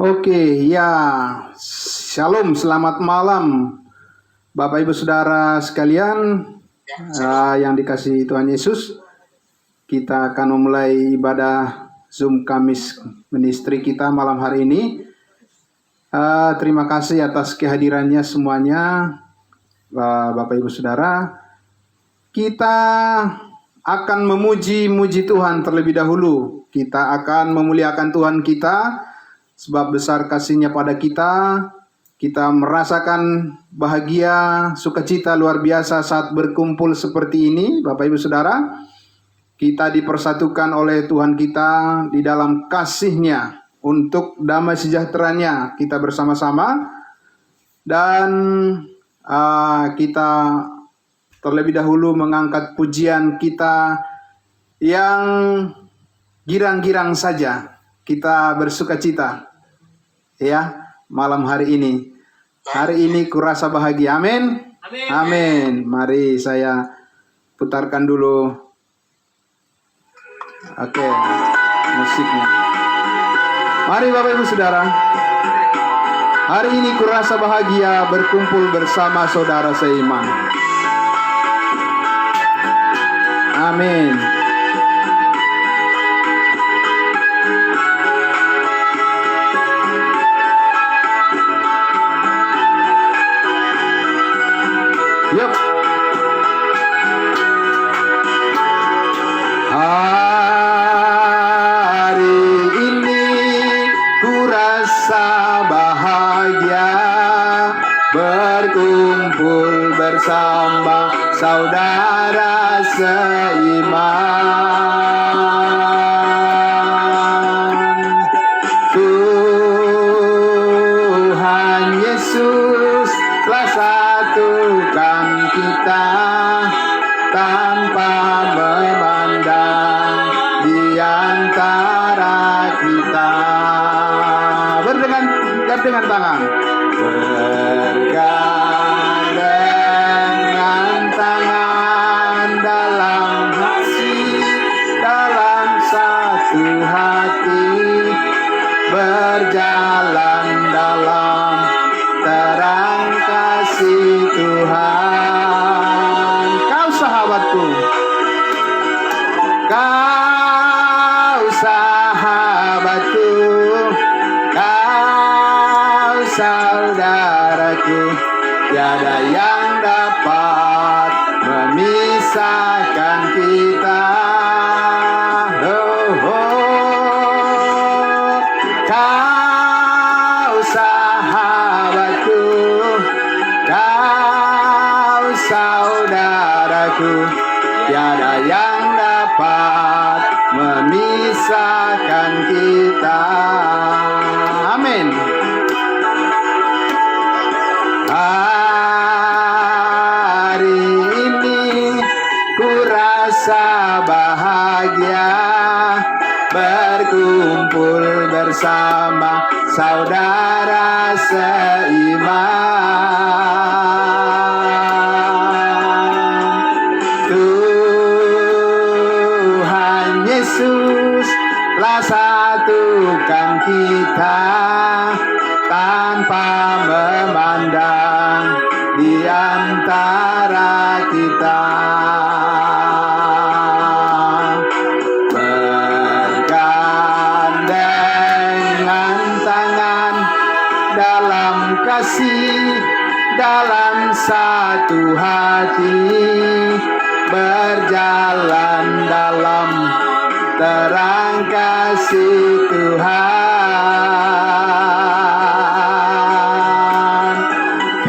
Oke, ya, shalom, selamat malam, Bapak Ibu Saudara sekalian yang dikasihi Tuhan Yesus. Kita akan memulai ibadah Zoom Kamis Ministry kita malam hari ini. Terima kasih atas kehadirannya semuanya, Bapak Ibu Saudara. Kita akan memuji Tuhan terlebih dahulu. Kita akan memuliakan Tuhan kita, sebab besar kasih-Nya pada kita. Kita merasakan bahagia, sukacita luar biasa saat berkumpul seperti ini, Bapak Ibu Saudara. Kita dipersatukan oleh Tuhan kita di dalam kasih-Nya untuk damai sejahtera-Nya kita bersama-sama. Dan kita terlebih dahulu mengangkat pujian kita yang girang-girang saja. Kita bersukacita ya malam hari ini. Hari ini kurasa bahagia. Amin. Amin. Mari saya putarkan dulu. Oke, musiknya. Mari Bapak Ibu Saudara. Hari ini kurasa bahagia berkumpul bersama saudara seiman. Amin. Yuk. Hari ini ku rasa bahagia berkumpul bersama saudara seiman. Tuhan Yesus telah satukan kita tanpa memandang di antara kita. Bergandengan tangan. Bergandengan tangan dalam kasih, dalam satu hati, berjalan dalam terang kasih Tuhan. Kau sahabatku, kau sahabatku, kau saudaraku, tiada yang dapat memisahkan kita. Oh, oh. Kau sahabatku, kau saudaraku, tiada yang dapat memisahkan kita. Amin. Hari ini ku rasa bahagia berkumpul bersama saudara seiman. Tuhan Yesus telah satukan kita tanpa memandang di antara kita. Bergandengan tangan dalam kasih, dalam satu hati, berjalan dalam terang kasih Tuhan.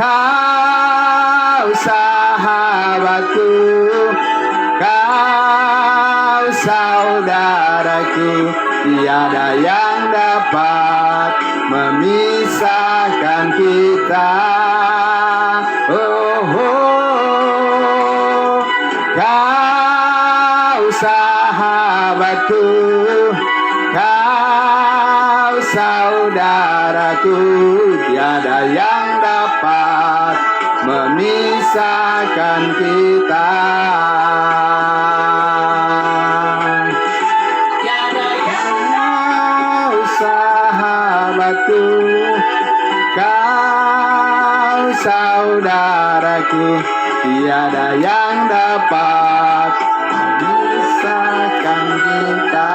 Kau sahabatku, kau saudaraku, tiada yang dapat memisahkan kita. Oh, oh. Kau sahabatku, kau saudaraku, tiada yang dapat memisahkan kita. Tiada yang sahabat sahabatku, kau saudaraku, tiada yang dapat memisahkan kita.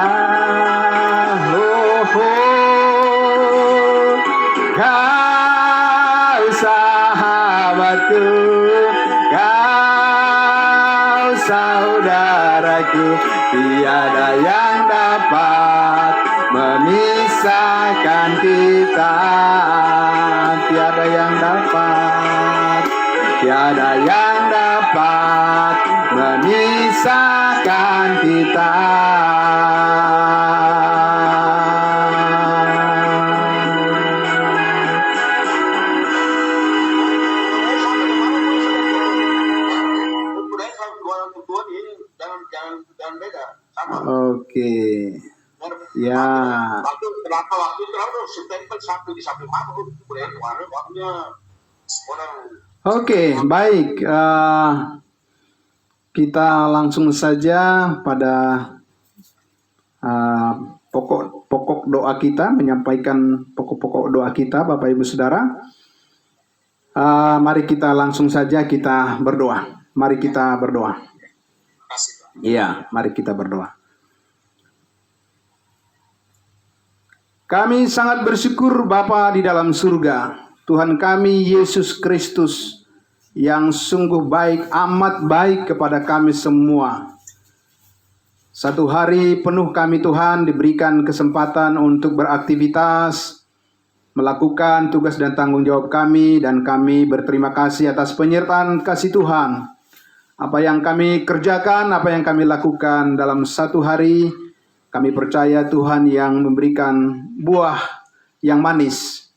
Oh, oh, kau sahabatku, kau saudaraku, tiada yang dapat memisahkan kita. Tiada yang dapat, tiada yang dapat memisahkan kita. Oke. Ya. Waktu setempel sampai di samping mana waktunya orang. Oke, baik. Kita langsung saja pada pokok doa kita, menyampaikan pokok-pokok doa kita, Bapak Ibu Saudara. Mari kita langsung saja kita berdoa. Mari kita berdoa. Iya, mari kita berdoa. Kami sangat bersyukur Bapa di dalam surga, Tuhan kami Yesus Kristus yang sungguh baik, amat baik kepada kami semua. Satu hari penuh kami Tuhan diberikan kesempatan untuk beraktivitas, melakukan tugas dan tanggung jawab kami, dan kami berterima kasih atas penyertaan kasih Tuhan. Apa yang kami kerjakan, apa yang kami lakukan dalam satu hari, kami percaya Tuhan yang memberikan buah yang manis.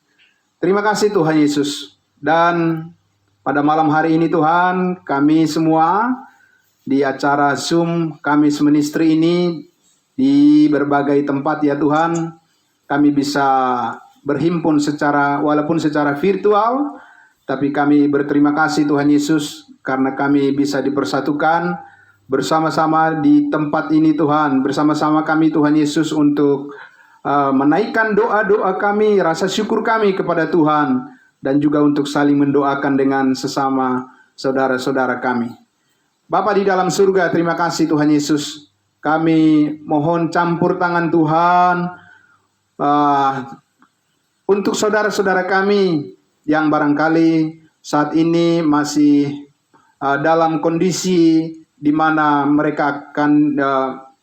Terima kasih Tuhan Yesus. Dan pada malam hari ini Tuhan, kami semua di acara Zoom Kamis Ministry ini, di berbagai tempat ya Tuhan, kami bisa berhimpun walaupun secara virtual, tapi kami berterima kasih Tuhan Yesus karena kami bisa dipersatukan bersama-sama di tempat ini Tuhan, bersama-sama kami Tuhan Yesus untuk menaikkan doa-doa kami, rasa syukur kami kepada Tuhan, dan juga untuk saling mendoakan dengan sesama saudara-saudara kami. Bapa di dalam surga, terima kasih Tuhan Yesus. Kami mohon campur tangan Tuhan untuk saudara-saudara kami yang barangkali saat ini masih dalam kondisi di mana mereka akan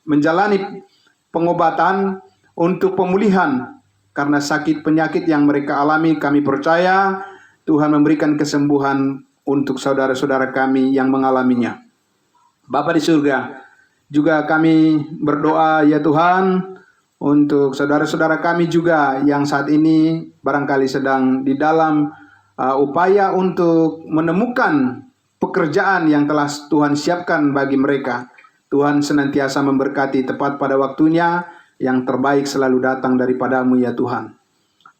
menjalani pengobatan untuk pemulihan karena sakit penyakit yang mereka alami. Kami percaya Tuhan memberikan kesembuhan untuk saudara-saudara kami yang mengalaminya. Bapa di surga, juga kami berdoa ya Tuhan untuk saudara-saudara kami juga yang saat ini barangkali sedang di dalam upaya untuk menemukan pekerjaan yang telah Tuhan siapkan bagi mereka. Tuhan senantiasa memberkati tepat pada waktunya, yang terbaik selalu datang daripadamu ya Tuhan.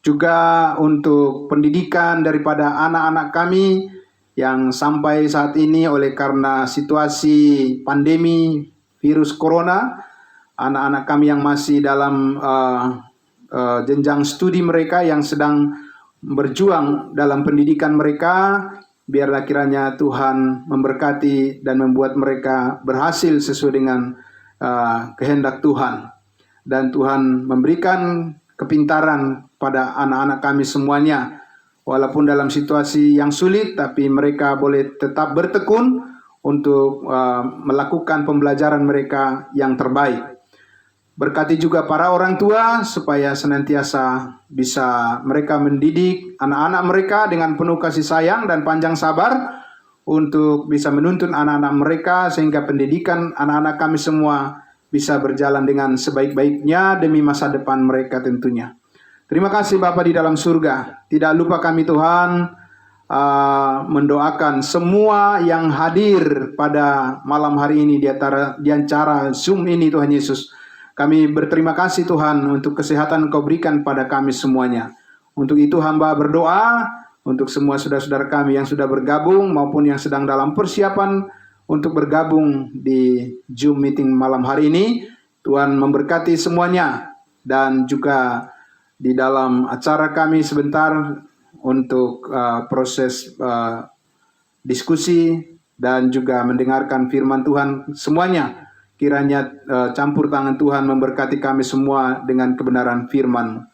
Juga untuk pendidikan daripada anak-anak kami yang sampai saat ini oleh karena situasi pandemi virus corona, anak-anak kami yang masih dalam jenjang studi mereka, yang sedang berjuang dalam pendidikan mereka, biarlah kiranya Tuhan memberkati dan membuat mereka berhasil sesuai dengan kehendak Tuhan. Dan Tuhan memberikan kepintaran pada anak-anak kami semuanya. Walaupun dalam situasi yang sulit, tapi mereka boleh tetap bertekun untuk melakukan pembelajaran mereka yang terbaik. Berkati juga para orang tua supaya senantiasa bisa mereka mendidik anak-anak mereka dengan penuh kasih sayang dan panjang sabar untuk bisa menuntun anak-anak mereka sehingga pendidikan anak-anak kami semua bisa berjalan dengan sebaik-baiknya demi masa depan mereka tentunya. Terima kasih Bapa di dalam surga. Tidak lupa kami Tuhan mendoakan semua yang hadir pada malam hari ini di acara Zoom ini Tuhan Yesus. Kami berterima kasih Tuhan untuk kesehatan Engkau berikan pada kami semuanya. Untuk itu hamba berdoa untuk semua saudara-saudara kami yang sudah bergabung maupun yang sedang dalam persiapan untuk bergabung di Zoom meeting malam hari ini. Tuhan memberkati semuanya dan juga di dalam acara kami sebentar untuk proses diskusi dan juga mendengarkan firman Tuhan. Semuanya kiranya campur tangan Tuhan memberkati kami semua dengan kebenaran firman.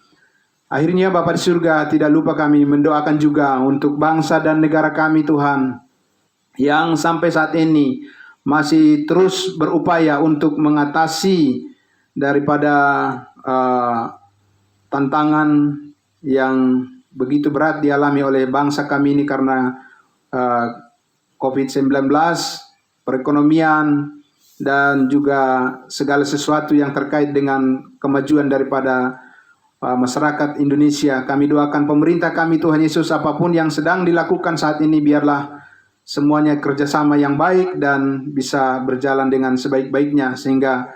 Akhirnya Bapa di surga, tidak lupa kami mendoakan juga untuk bangsa dan negara kami Tuhan, yang sampai saat ini masih terus berupaya untuk mengatasi daripada tantangan yang begitu berat dialami oleh bangsa kami ini karena COVID-19, perekonomian, dan juga segala sesuatu yang terkait dengan kemajuan daripada masyarakat Indonesia. Kami doakan pemerintah kami Tuhan Yesus, apapun yang sedang dilakukan saat ini, biarlah semuanya kerjasama yang baik dan bisa berjalan dengan sebaik-baiknya, sehingga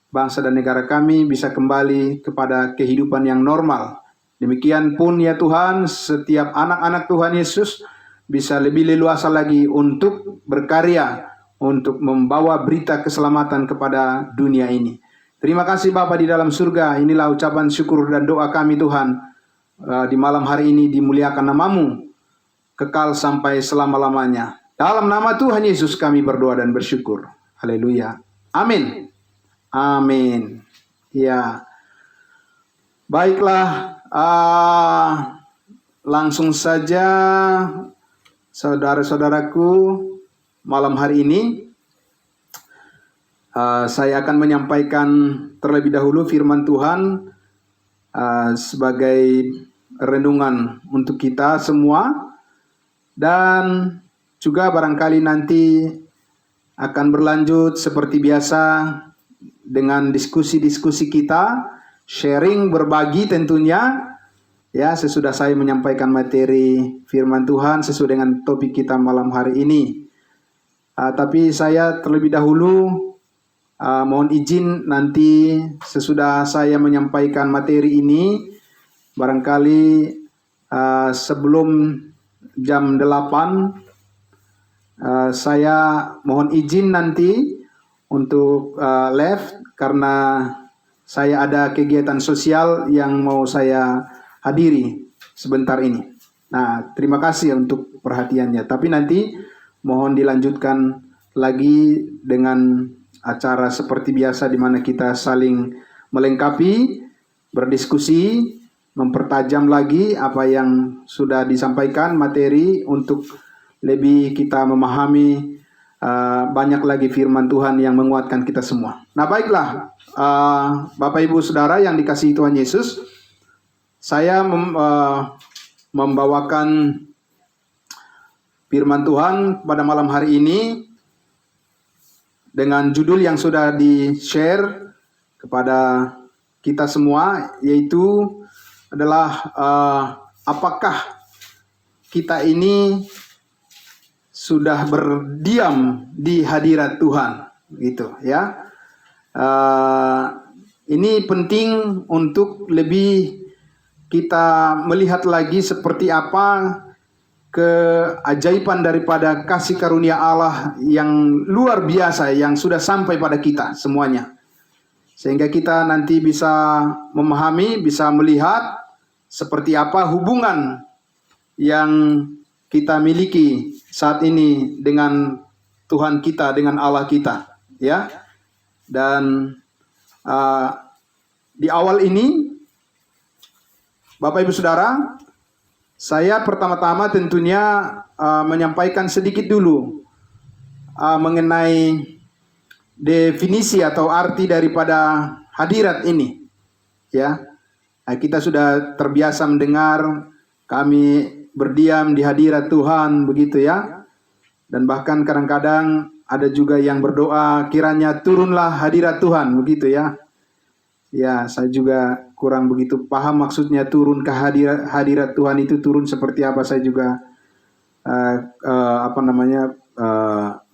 bangsa dan negara kami bisa kembali kepada kehidupan yang normal. Demikian pun ya Tuhan, setiap anak-anak Tuhan Yesus bisa lebih leluasa lagi untuk berkarya, untuk membawa berita keselamatan kepada dunia ini. Terima kasih Bapa di dalam surga. Inilah ucapan syukur dan doa kami Tuhan. Di malam hari ini dimuliakan nama-Mu kekal sampai selama-lamanya. Dalam nama Tuhan Yesus kami berdoa dan bersyukur. Haleluya. Amin. Amin. Ya. Baiklah, langsung saja saudara-saudaraku, malam hari ini saya akan menyampaikan terlebih dahulu firman Tuhan sebagai renungan untuk kita semua, dan juga barangkali nanti akan berlanjut seperti biasa dengan diskusi-diskusi kita, sharing, berbagi tentunya. Ya, sesudah saya menyampaikan materi firman Tuhan sesuai dengan topik kita malam hari ini. Tapi saya terlebih dahulu mohon izin nanti sesudah saya menyampaikan materi ini, barangkali sebelum jam 8 saya mohon izin nanti untuk left, karena saya ada kegiatan sosial yang mau saya hadiri sebentar ini. Nah, terima kasih untuk perhatiannya. Tapi nanti mohon dilanjutkan lagi dengan acara seperti biasa, di mana kita saling melengkapi, berdiskusi, mempertajam lagi apa yang sudah disampaikan materi untuk lebih kita memahami banyak lagi firman Tuhan yang menguatkan kita semua. Nah, baiklah, Bapak Ibu Saudara yang dikasihi Tuhan Yesus, saya membawakan firman Tuhan pada malam hari ini dengan judul yang sudah di-share kepada kita semua, yaitu adalah apakah kita ini sudah berdiam di hadirat Tuhan, gitu ya. Ini penting untuk lebih kita melihat lagi seperti apa keajaiban daripada kasih karunia Allah yang luar biasa yang sudah sampai pada kita semuanya, sehingga kita nanti bisa memahami, bisa melihat seperti apa hubungan yang kita miliki saat ini dengan Tuhan kita, dengan Allah kita, ya. Dan di awal ini, Bapak Ibu Saudara, saya pertama-tama tentunya menyampaikan sedikit dulu mengenai definisi atau arti daripada hadirat ini, ya. Nah, kita sudah terbiasa mendengar kami berdiam di hadirat Tuhan, begitu ya. Dan bahkan kadang-kadang ada juga yang berdoa kiranya turunlah hadirat Tuhan, begitu ya. Ya, saya juga kurang begitu paham maksudnya turun ke hadirat Tuhan itu turun seperti apa. Saya juga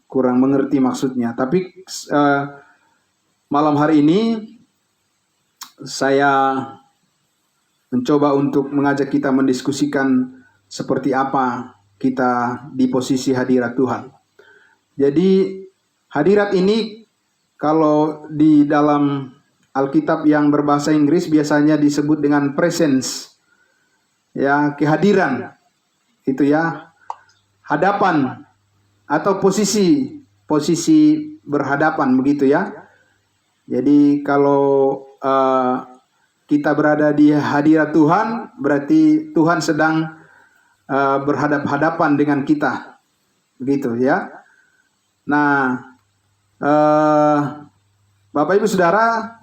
kurang mengerti maksudnya. Tapi malam hari ini saya mencoba untuk mengajak kita mendiskusikan seperti apa kita di posisi hadirat Tuhan. Jadi hadirat ini kalau di dalam Alkitab yang berbahasa Inggris biasanya disebut dengan presence, ya, kehadiran, itu ya, hadapan atau posisi berhadapan, begitu ya. Jadi kalau kita berada di hadirat Tuhan, berarti Tuhan sedang berhadap-hadapan dengan kita, begitu ya. Nah, Bapak Ibu Saudara,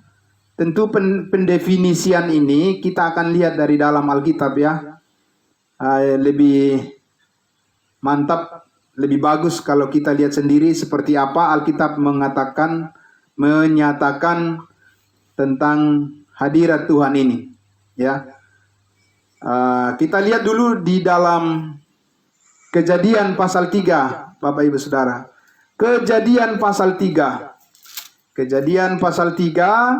tentu pendefinisian ini kita akan lihat dari dalam Alkitab ya. Lebih mantap, lebih bagus kalau kita lihat sendiri seperti apa Alkitab menyatakan tentang hadirat Tuhan ini, ya. Kita lihat dulu di dalam Kejadian pasal 3, Bapak Ibu Saudara. Kejadian pasal 3. Kejadian pasal 3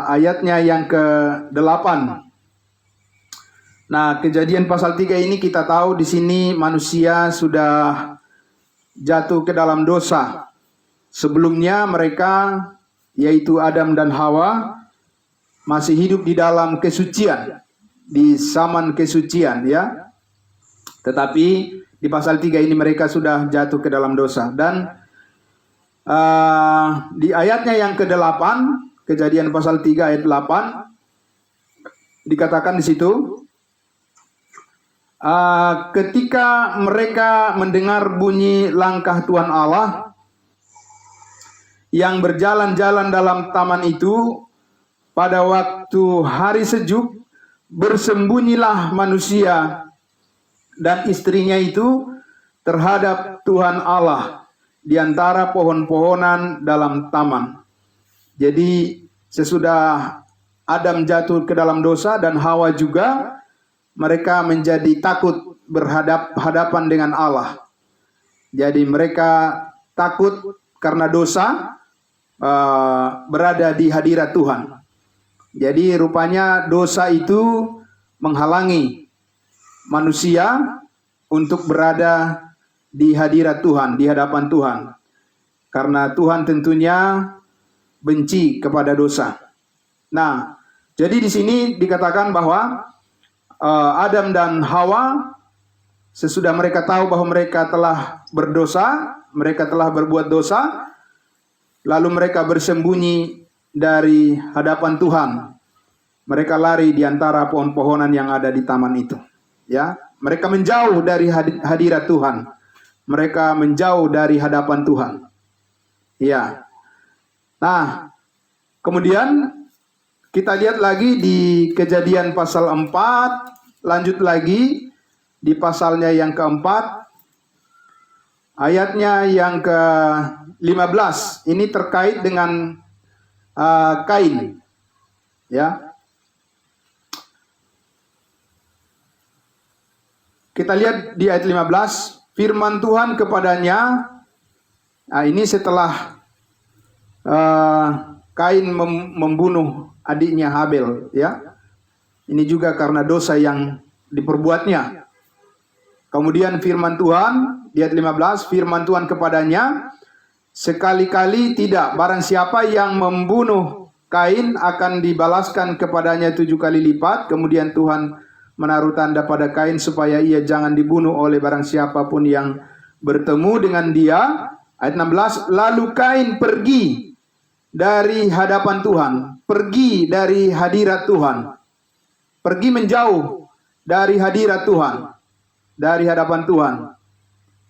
ayatnya yang ke-8. Nah, Kejadian pasal 3 ini kita tahu di sini manusia sudah jatuh ke dalam dosa. Sebelumnya mereka, yaitu Adam dan Hawa, masih hidup di dalam kesucian, di zaman kesucian ya. Tetapi di pasal 3 ini mereka sudah jatuh ke dalam dosa. Dan di ayatnya yang ke-8, Kejadian pasal 3 ayat 8, dikatakan di situ, ketika mereka mendengar bunyi langkah Tuhan Allah yang berjalan-jalan dalam taman itu, pada waktu hari sejuk, bersembunyilah manusia dan istrinya itu terhadap Tuhan Allah di antara pohon-pohonan dalam taman. Jadi sesudah Adam jatuh ke dalam dosa dan Hawa juga, mereka menjadi takut berhadapan dengan Allah. Jadi mereka takut karena dosa berada di hadirat Tuhan. Jadi rupanya dosa itu menghalangi manusia untuk berada di hadirat Tuhan, di hadapan Tuhan. Karena Tuhan tentunya benci kepada dosa. Nah, jadi di sini dikatakan bahwa Adam dan Hawa, sesudah mereka tahu bahwa mereka telah berdosa, mereka telah berbuat dosa, lalu mereka bersembunyi dari hadapan Tuhan. Mereka lari di antara pohon-pohonan yang ada di taman itu. Ya, mereka menjauh dari hadirat Tuhan. Mereka menjauh dari hadapan Tuhan. Ya. Nah, kemudian kita lihat lagi di Kejadian pasal 4, lanjut lagi di pasalnya yang keempat, ayatnya yang ke-15. Ini terkait dengan Kain. Ya. Kita lihat di ayat 15, firman Tuhan kepadanya, nah ini setelah Kain membunuh adiknya Habel, ya. Ini juga karena dosa yang diperbuatnya. Kemudian firman Tuhan di ayat 15, firman Tuhan kepadanya, sekali-kali tidak, barang siapa yang membunuh Kain akan dibalaskan kepadanya 7 kali lipat. Kemudian Tuhan menaruh tanda pada Kain supaya ia jangan dibunuh oleh barang siapapun yang bertemu dengan dia. Ayat 16, lalu Kain pergi dari hadapan Tuhan, pergi dari hadirat Tuhan, pergi menjauh dari hadirat Tuhan, dari hadapan Tuhan,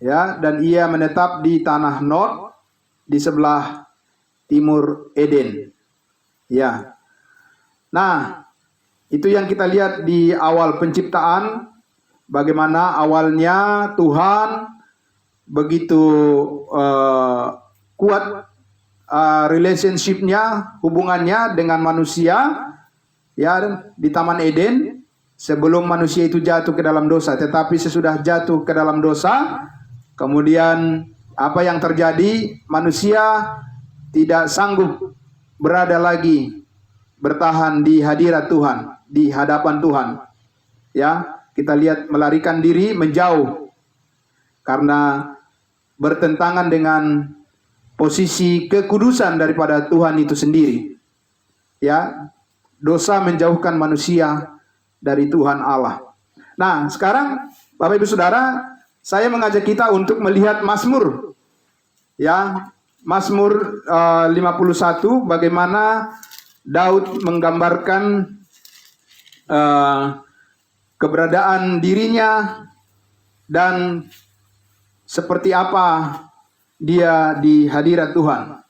ya, dan ia menetap di tanah Nod di sebelah timur Eden, ya. Nah, itu yang kita lihat di awal penciptaan, bagaimana awalnya Tuhan begitu kuat relationship-nya, hubungannya dengan manusia, ya, di Taman Eden, sebelum manusia itu jatuh ke dalam dosa. Tetapi sesudah jatuh ke dalam dosa, kemudian apa yang terjadi? Manusia tidak sanggup berada lagi, bertahan di hadirat Tuhan, di hadapan Tuhan. Ya, kita lihat melarikan diri, menjauh, karena bertentangan dengan posisi kekudusan daripada Tuhan itu sendiri. Ya, dosa menjauhkan manusia dari Tuhan Allah. Nah, sekarang Bapak Ibu Saudara, saya mengajak kita untuk melihat Mazmur. Ya, Mazmur 51, bagaimana Daud menggambarkan keberadaan dirinya dan seperti apa dia di hadirat Tuhan.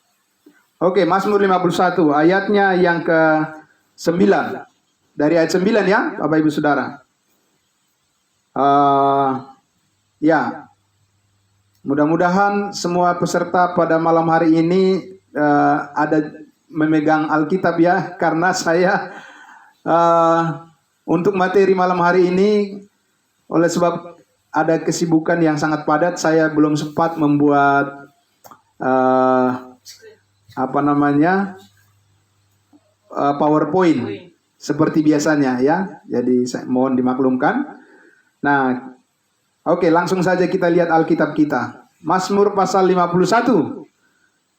Oke, Mazmur 51 ayatnya yang ke-9. Dari ayat 9 ya, Bapak Ibu Saudara. Ya, mudah-mudahan semua peserta pada malam hari ini ada memegang Alkitab ya, karena saya untuk materi malam hari ini, oleh sebab ada kesibukan yang sangat padat, saya belum sempat membuat PowerPoint seperti biasanya ya. Jadi saya mohon dimaklumkan. Nah, oke, langsung saja kita lihat Alkitab kita. Mazmur pasal 51.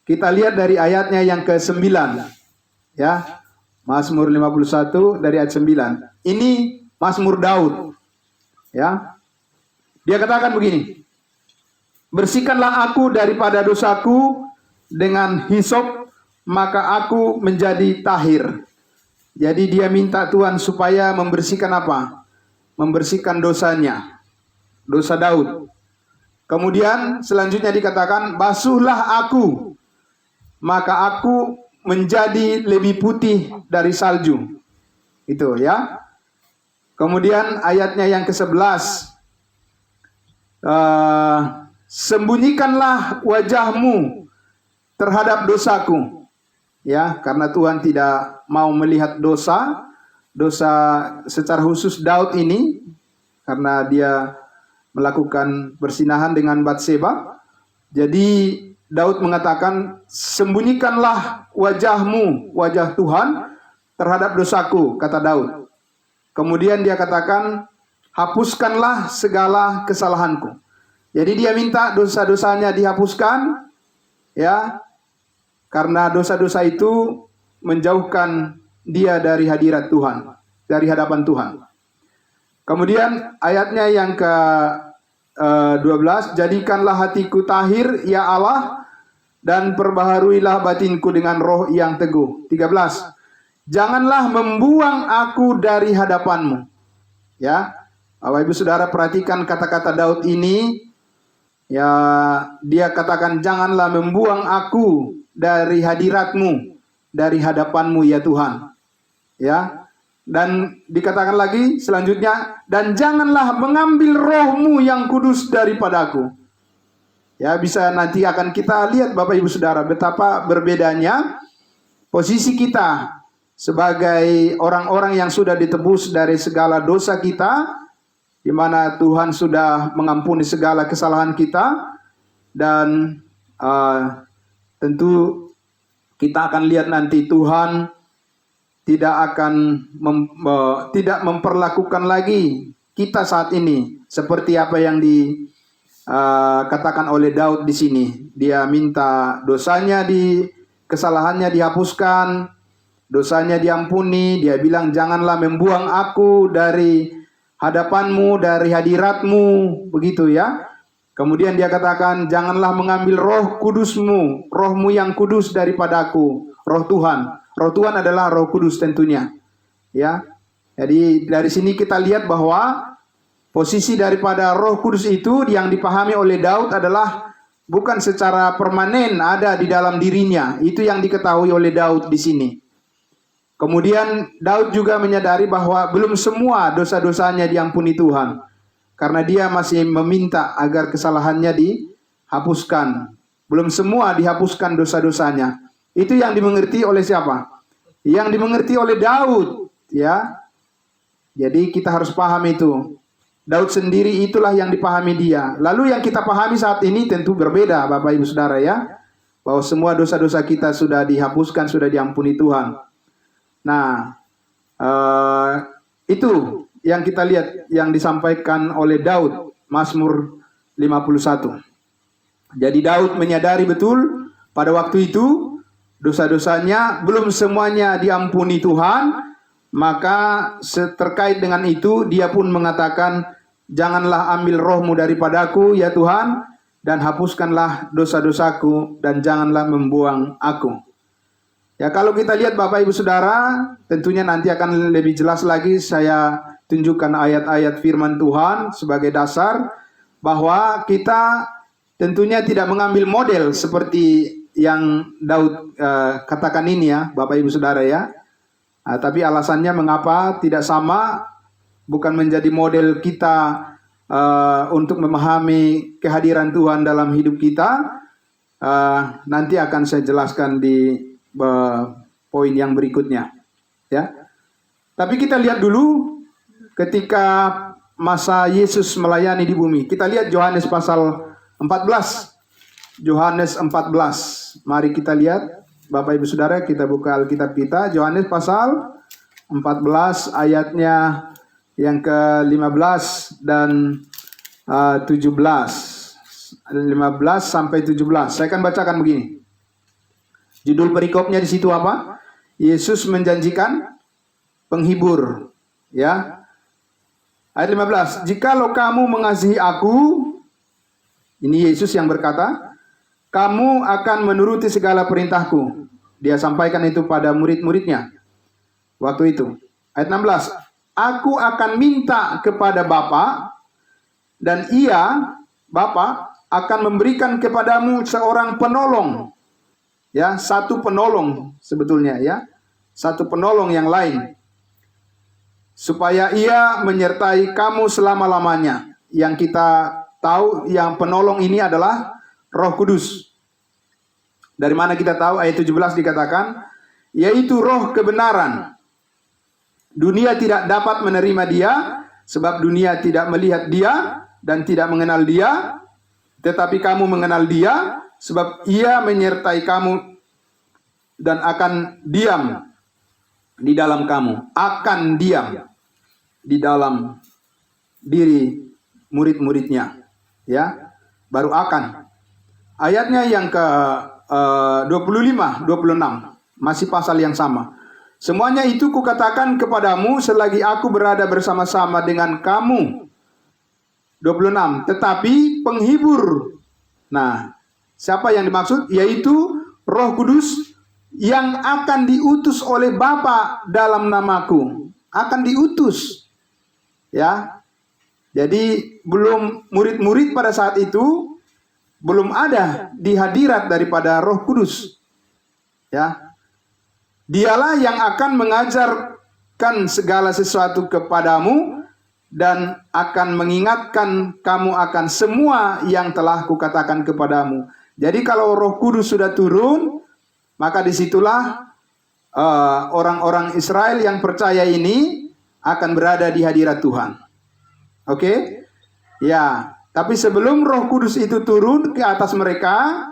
Kita lihat dari ayatnya yang ke-9. Ya. Mazmur 51 dari ayat 9. Ini Mazmur Daud. Ya. Dia katakan begini. Bersihkanlah aku daripada dosaku dengan hisop, maka aku menjadi tahir. Jadi dia minta Tuhan supaya membersihkan apa? Membersihkan dosanya. Dosa Daud. Kemudian selanjutnya dikatakan, basuhlah aku, maka aku menjadi lebih putih dari salju. Itu ya. Kemudian ayatnya yang ke-11. Sembunyikanlah wajahmu terhadap dosaku. Ya, karena Tuhan tidak mau melihat dosa secara khusus Daud ini, karena dia melakukan persinahan dengan Batseba. Jadi Daud mengatakan, sembunyikanlah wajahmu, wajah Tuhan terhadap dosaku, kata Daud. Kemudian dia katakan, hapuskanlah segala kesalahanku. Jadi dia minta dosa-dosanya dihapuskan, ya, karena dosa-dosa itu menjauhkan dia dari hadirat Tuhan, dari hadapan Tuhan. Kemudian ayatnya yang ke-12, jadikanlah hatiku tahir, ya Allah, dan perbaharuilah batinku dengan roh yang teguh. 13, janganlah membuang aku dari hadapanmu. Ya, Bapak Ibu Saudara perhatikan kata-kata Daud ini. Ya, dia katakan, janganlah membuang aku dari hadiratmu, dari hadapanmu ya Tuhan. Ya, dan dikatakan lagi selanjutnya, dan janganlah mengambil rohmu yang kudus daripadaku. Ya, bisa nanti akan kita lihat Bapak Ibu Saudara betapa berbedanya posisi kita sebagai orang-orang yang sudah ditebus dari segala dosa kita, di mana Tuhan sudah mengampuni segala kesalahan kita, dan tentu kita akan lihat nanti Tuhan tidak akan tidak memperlakukan lagi kita saat ini seperti apa yang dikatakan oleh Daud di sini. Dia minta dosanya kesalahannya dihapuskan, dosanya diampuni. Dia bilang, janganlah membuang aku dari hadapanmu, dari hadiratmu, begitu ya. Kemudian dia katakan, janganlah mengambil roh kudusmu, rohmu yang kudus daripadaku, roh Tuhan. Roh Tuhan adalah roh kudus tentunya. Ya. Jadi dari sini kita lihat bahwa posisi daripada roh kudus itu yang dipahami oleh Daud adalah bukan secara permanen ada di dalam dirinya. Itu yang diketahui oleh Daud di sini. Kemudian Daud juga menyadari bahwa belum semua dosa-dosanya diampuni Tuhan. Karena dia masih meminta agar kesalahannya dihapuskan. Belum semua dihapuskan dosa-dosanya. Itu yang dimengerti oleh siapa? Yang dimengerti oleh Daud. Ya. Jadi kita harus paham itu. Daud sendiri itulah yang dipahami dia. Lalu yang kita pahami saat ini tentu berbeda Bapak Ibu Saudara ya. Bahwa semua dosa-dosa kita sudah dihapuskan, sudah diampuni Tuhan. Nah, itu yang kita lihat yang disampaikan oleh Daud, Mazmur 51. Jadi Daud menyadari betul pada waktu itu dosa-dosanya belum semuanya diampuni Tuhan, maka terkait dengan itu dia pun mengatakan, janganlah ambil rohmu daripadaku ya Tuhan, dan hapuskanlah dosa-dosaku, dan janganlah membuang aku. Ya, kalau kita lihat Bapak Ibu Saudara, tentunya nanti akan lebih jelas lagi saya tunjukkan ayat-ayat firman Tuhan sebagai dasar bahwa kita tentunya tidak mengambil model seperti yang Daud katakan ini ya, Bapak Ibu Saudara ya. Tapi alasannya mengapa tidak sama, bukan menjadi model kita untuk memahami kehadiran Tuhan dalam hidup kita. Nanti akan saya jelaskan di poin yang berikutnya ya. Tapi kita lihat dulu ketika masa Yesus melayani di bumi. Kita lihat Yohanes pasal 14. Yohanes 14. Mari kita lihat Bapak Ibu Saudara, kita buka Alkitab kita, Yohanes pasal 14 ayatnya yang ke-15 dan 17. 15 sampai 17. Saya akan bacakan begini. Judul perikopnya di situ apa? Yesus menjanjikan penghibur, ya. Ayat 15. Jikalau kamu mengasihi aku, ini Yesus yang berkata, kamu akan menuruti segala perintahku. Dia sampaikan itu pada murid-muridnya waktu itu. Ayat 16. Aku akan minta kepada Bapa, dan ia, Bapa, akan memberikan kepadamu seorang penolong. Ya, satu penolong sebetulnya ya. Satu penolong yang lain. Supaya ia menyertai kamu selama-lamanya. Yang kita tahu yang penolong ini adalah Roh Kudus. Dari mana kita tahu? Ayat 17 dikatakan, yaitu roh kebenaran. Dunia tidak dapat menerima dia, sebab dunia tidak melihat dia dan tidak mengenal dia. Tetapi kamu mengenal dia, sebab ia menyertai kamu dan akan diam di dalam kamu. Akan diam di dalam diri murid-muridnya. Ya, baru akan. Ayatnya yang ke 25, 26. Masih pasal yang sama. Semuanya itu kukatakan kepadamu selagi aku berada bersama-sama dengan kamu. 26. Tetapi penghibur. Nah, siapa yang dimaksud? Yaitu Roh Kudus yang akan diutus oleh Bapa dalam namaku. Akan diutus. Ya. Jadi belum murid-murid pada saat itu belum ada di hadirat daripada Roh Kudus. Ya. Dialah yang akan mengajarkan segala sesuatu kepadamu dan akan mengingatkan kamu akan semua yang telah kukatakan kepadamu. Jadi kalau Roh Kudus sudah turun, maka disitulah orang-orang Israel yang percaya ini akan berada di hadirat Tuhan. Oke? Ya, tapi sebelum Roh Kudus itu turun ke atas mereka,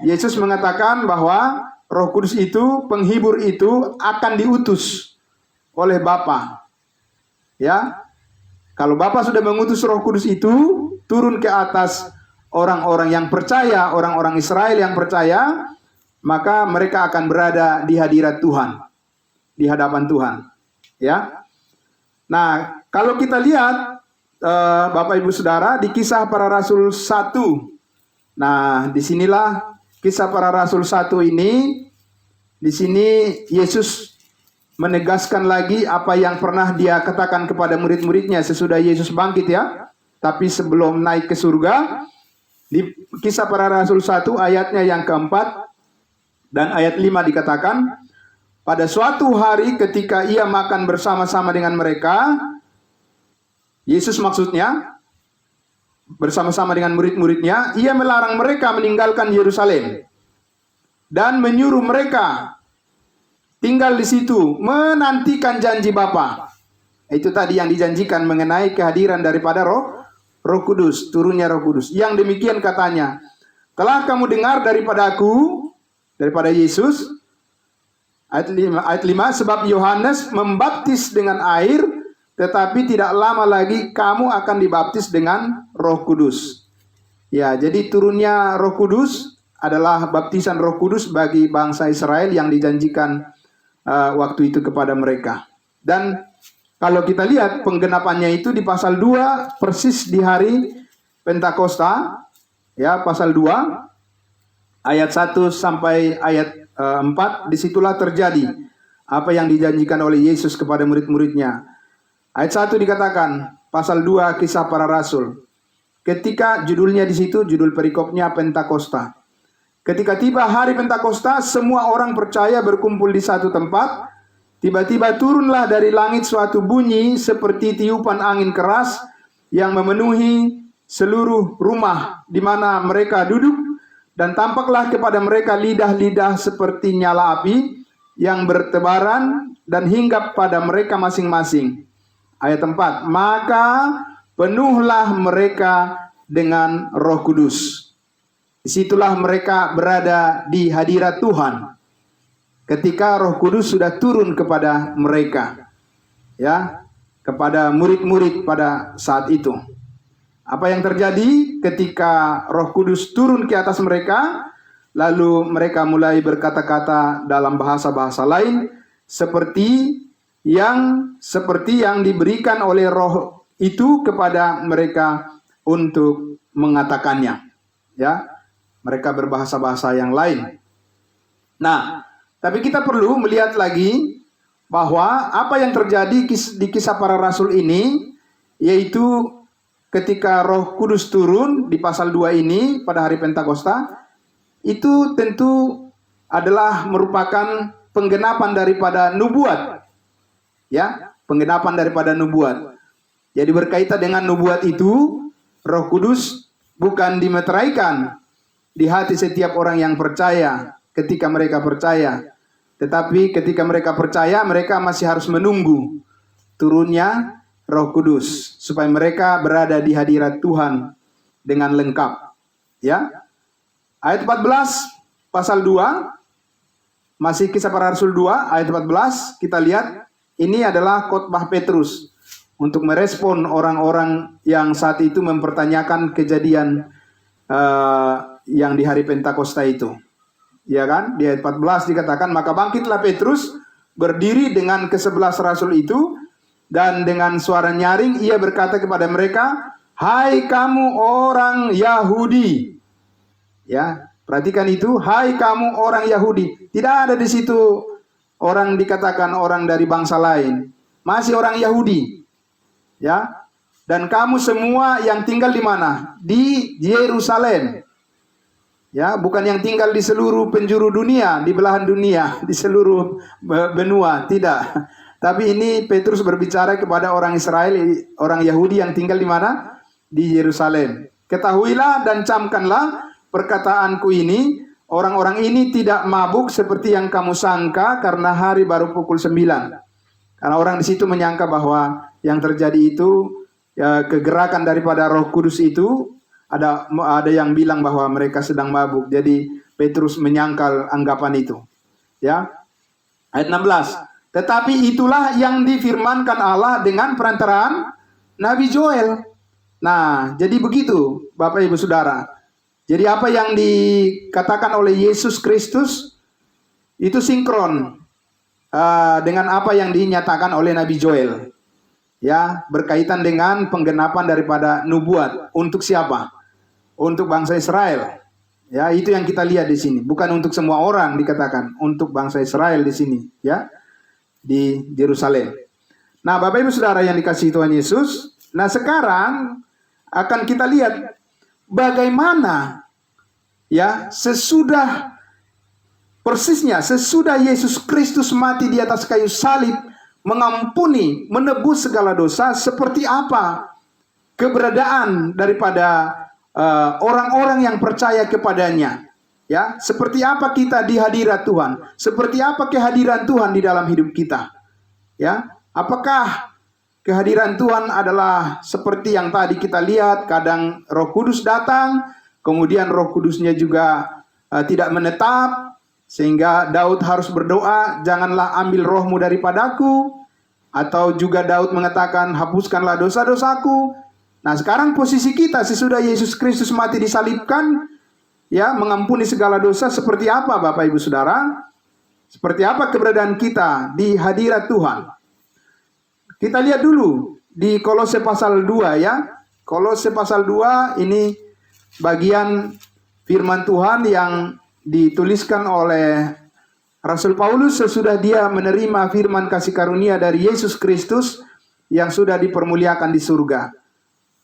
Yesus mengatakan bahwa Roh Kudus itu, penghibur itu akan diutus oleh Bapa. Ya. Kalau Bapa sudah mengutus Roh Kudus itu turun ke atas orang-orang yang percaya, orang-orang Israel yang percaya, maka mereka akan berada di hadirat Tuhan, di hadapan Tuhan. Ya. Nah, kalau kita lihat Bapak Ibu Saudara di Kisah Para Rasul 1. Nah, disinilah Kisah Para Rasul 1 ini, di sini Yesus menegaskan lagi apa yang pernah dia katakan kepada murid-muridnya sesudah Yesus bangkit ya. Tapi sebelum naik ke surga, di Kisah Para Rasul 1 ayatnya yang keempat dan ayat 5 dikatakan, pada suatu hari ketika ia makan bersama-sama dengan mereka, Yesus maksudnya, bersama-sama dengan murid-muridnya, ia melarang mereka meninggalkan Yerusalem dan menyuruh mereka tinggal di situ, menantikan janji Bapa. Itu tadi yang dijanjikan mengenai kehadiran daripada Roh Kudus, turunnya Roh Kudus. Yang demikian katanya, telah kamu dengar daripada aku, daripada Yesus, ayat 5, sebab Yohanes membaptis dengan air, tetapi tidak lama lagi kamu akan dibaptis dengan Roh Kudus. Ya, jadi turunnya Roh Kudus adalah baptisan Roh Kudus bagi bangsa Israel yang dijanjikan waktu itu kepada mereka. Dan kalau kita lihat penggenapannya itu di pasal 2 persis di hari Pentakosta, ya, pasal 2 ayat 1 sampai ayat 4, disitulah terjadi apa yang dijanjikan oleh Yesus kepada murid-muridnya. Ayat 1 dikatakan, pasal 2 Kisah Para Rasul. Ketika judulnya di situ, judul perikopnya Pentakosta. Ketika tiba hari Pentakosta, semua orang percaya berkumpul di satu tempat. Tiba-tiba turunlah dari langit suatu bunyi seperti tiupan angin keras yang memenuhi seluruh rumah di mana mereka duduk, dan tampaklah kepada mereka lidah-lidah seperti nyala api yang bertebaran dan hinggap pada mereka masing-masing. Ayat 4, maka penuhlah mereka dengan Roh Kudus. Disitulah mereka berada di hadirat Tuhan ketika Roh Kudus sudah turun kepada mereka, ya, kepada murid-murid pada saat itu. Apa yang terjadi ketika Roh Kudus turun ke atas mereka? Lalu mereka mulai berkata-kata dalam bahasa-bahasa lain seperti yang diberikan oleh Roh itu kepada mereka untuk mengatakannya. Ya, mereka berbahasa-bahasa yang lain. Nah, tapi kita perlu melihat lagi bahwa apa yang terjadi di Kisah Para Rasul ini, yaitu ketika Roh Kudus turun di pasal 2 ini pada hari Pentakosta, itu tentu adalah merupakan penggenapan daripada nubuat. Ya, penggenapan daripada nubuat. Jadi berkaitan dengan nubuat itu, Roh Kudus bukan dimeteraikan di hati setiap orang yang percaya ketika mereka percaya. Tetapi ketika mereka percaya, mereka masih harus menunggu turunnya Roh Kudus supaya mereka berada di hadirat Tuhan dengan lengkap. Ya. Ayat 14 pasal 2, masih Kisah Para Rasul 2 ayat 14, kita lihat ini adalah khotbah Petrus untuk merespon orang-orang yang saat itu mempertanyakan kejadian yang di hari Pentakosta itu. Ya kan? Di ayat 14 dikatakan, maka bangkitlah Petrus berdiri dengan ke-11 rasul itu, dan dengan suara nyaring ia berkata kepada mereka, hai kamu orang Yahudi. Ya, perhatikan itu, hai kamu orang Yahudi. Tidak ada di situ orang dikatakan orang dari bangsa lain. Masih orang Yahudi. Ya. Dan kamu semua yang tinggal di mana? Di Yerusalem. Ya, bukan yang tinggal di seluruh penjuru dunia, di belahan dunia, di seluruh benua, tidak. Tapi ini Petrus berbicara kepada orang Israel, orang Yahudi yang tinggal di mana? Di Yerusalem. Ketahuilah dan camkanlah perkataanku ini, orang-orang ini tidak mabuk seperti yang kamu sangka karena hari baru pukul 9. Karena orang di situ menyangka bahwa yang terjadi itu ya, kegerakan daripada Roh Kudus itu, ada yang bilang bahwa mereka sedang mabuk. Jadi Petrus menyangkal anggapan itu. Ya. Ayat 16. Tetapi itulah yang difirmankan Allah dengan perantaraan Nabi Joel. Nah, jadi begitu Bapak Ibu Saudara. Jadi apa yang dikatakan oleh Yesus Kristus itu sinkron dengan apa yang dinyatakan oleh Nabi Joel. Ya, berkaitan dengan penggenapan daripada nubuat. Untuk siapa? Untuk bangsa Israel. Ya, itu yang kita lihat di sini. Bukan untuk semua orang dikatakan, untuk bangsa Israel di sini, ya. Di Yerusalem. Nah, Bapak Ibu Saudara yang dikasihi Tuhan Yesus, nah sekarang akan kita lihat bagaimana ya sesudah Yesus Kristus mati di atas kayu salib, mengampuni, menebus segala dosa, seperti apa keberadaan daripada orang-orang yang percaya kepadanya. Ya, seperti apa kita di hadirat Tuhan? Seperti apa kehadiran Tuhan di dalam hidup kita? Ya, apakah kehadiran Tuhan adalah seperti yang tadi kita lihat, kadang Roh Kudus datang, kemudian Roh Kudusnya juga tidak menetap, sehingga Daud harus berdoa, janganlah ambil rohmu daripadaku, atau juga Daud mengatakan, hapuskanlah dosa-dosaku. Nah, sekarang posisi kita sesudah Yesus Kristus mati disalibkan, ya mengampuni segala dosa, seperti apa Bapak Ibu Saudara? Seperti apa keberadaan kita di hadirat Tuhan? Kita lihat dulu di Kolose pasal 2 ya. Kolose pasal 2 ini bagian firman Tuhan yang dituliskan oleh Rasul Paulus sesudah dia menerima firman kasih karunia dari Yesus Kristus yang sudah dipermuliakan di surga.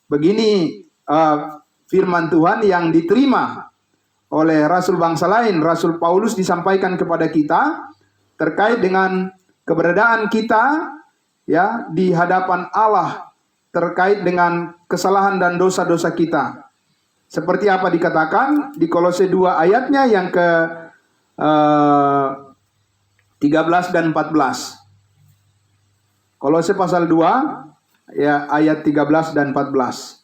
Begini firman Tuhan yang diterima oleh Rasul bangsa lain, Rasul Paulus disampaikan kepada kita terkait dengan keberadaan kita ya di hadapan Allah, terkait dengan kesalahan dan dosa-dosa kita. Seperti apa dikatakan di Kolose 2 ayatnya yang ke 13 dan 14. Kolose pasal 2 ya ayat 13 dan 14.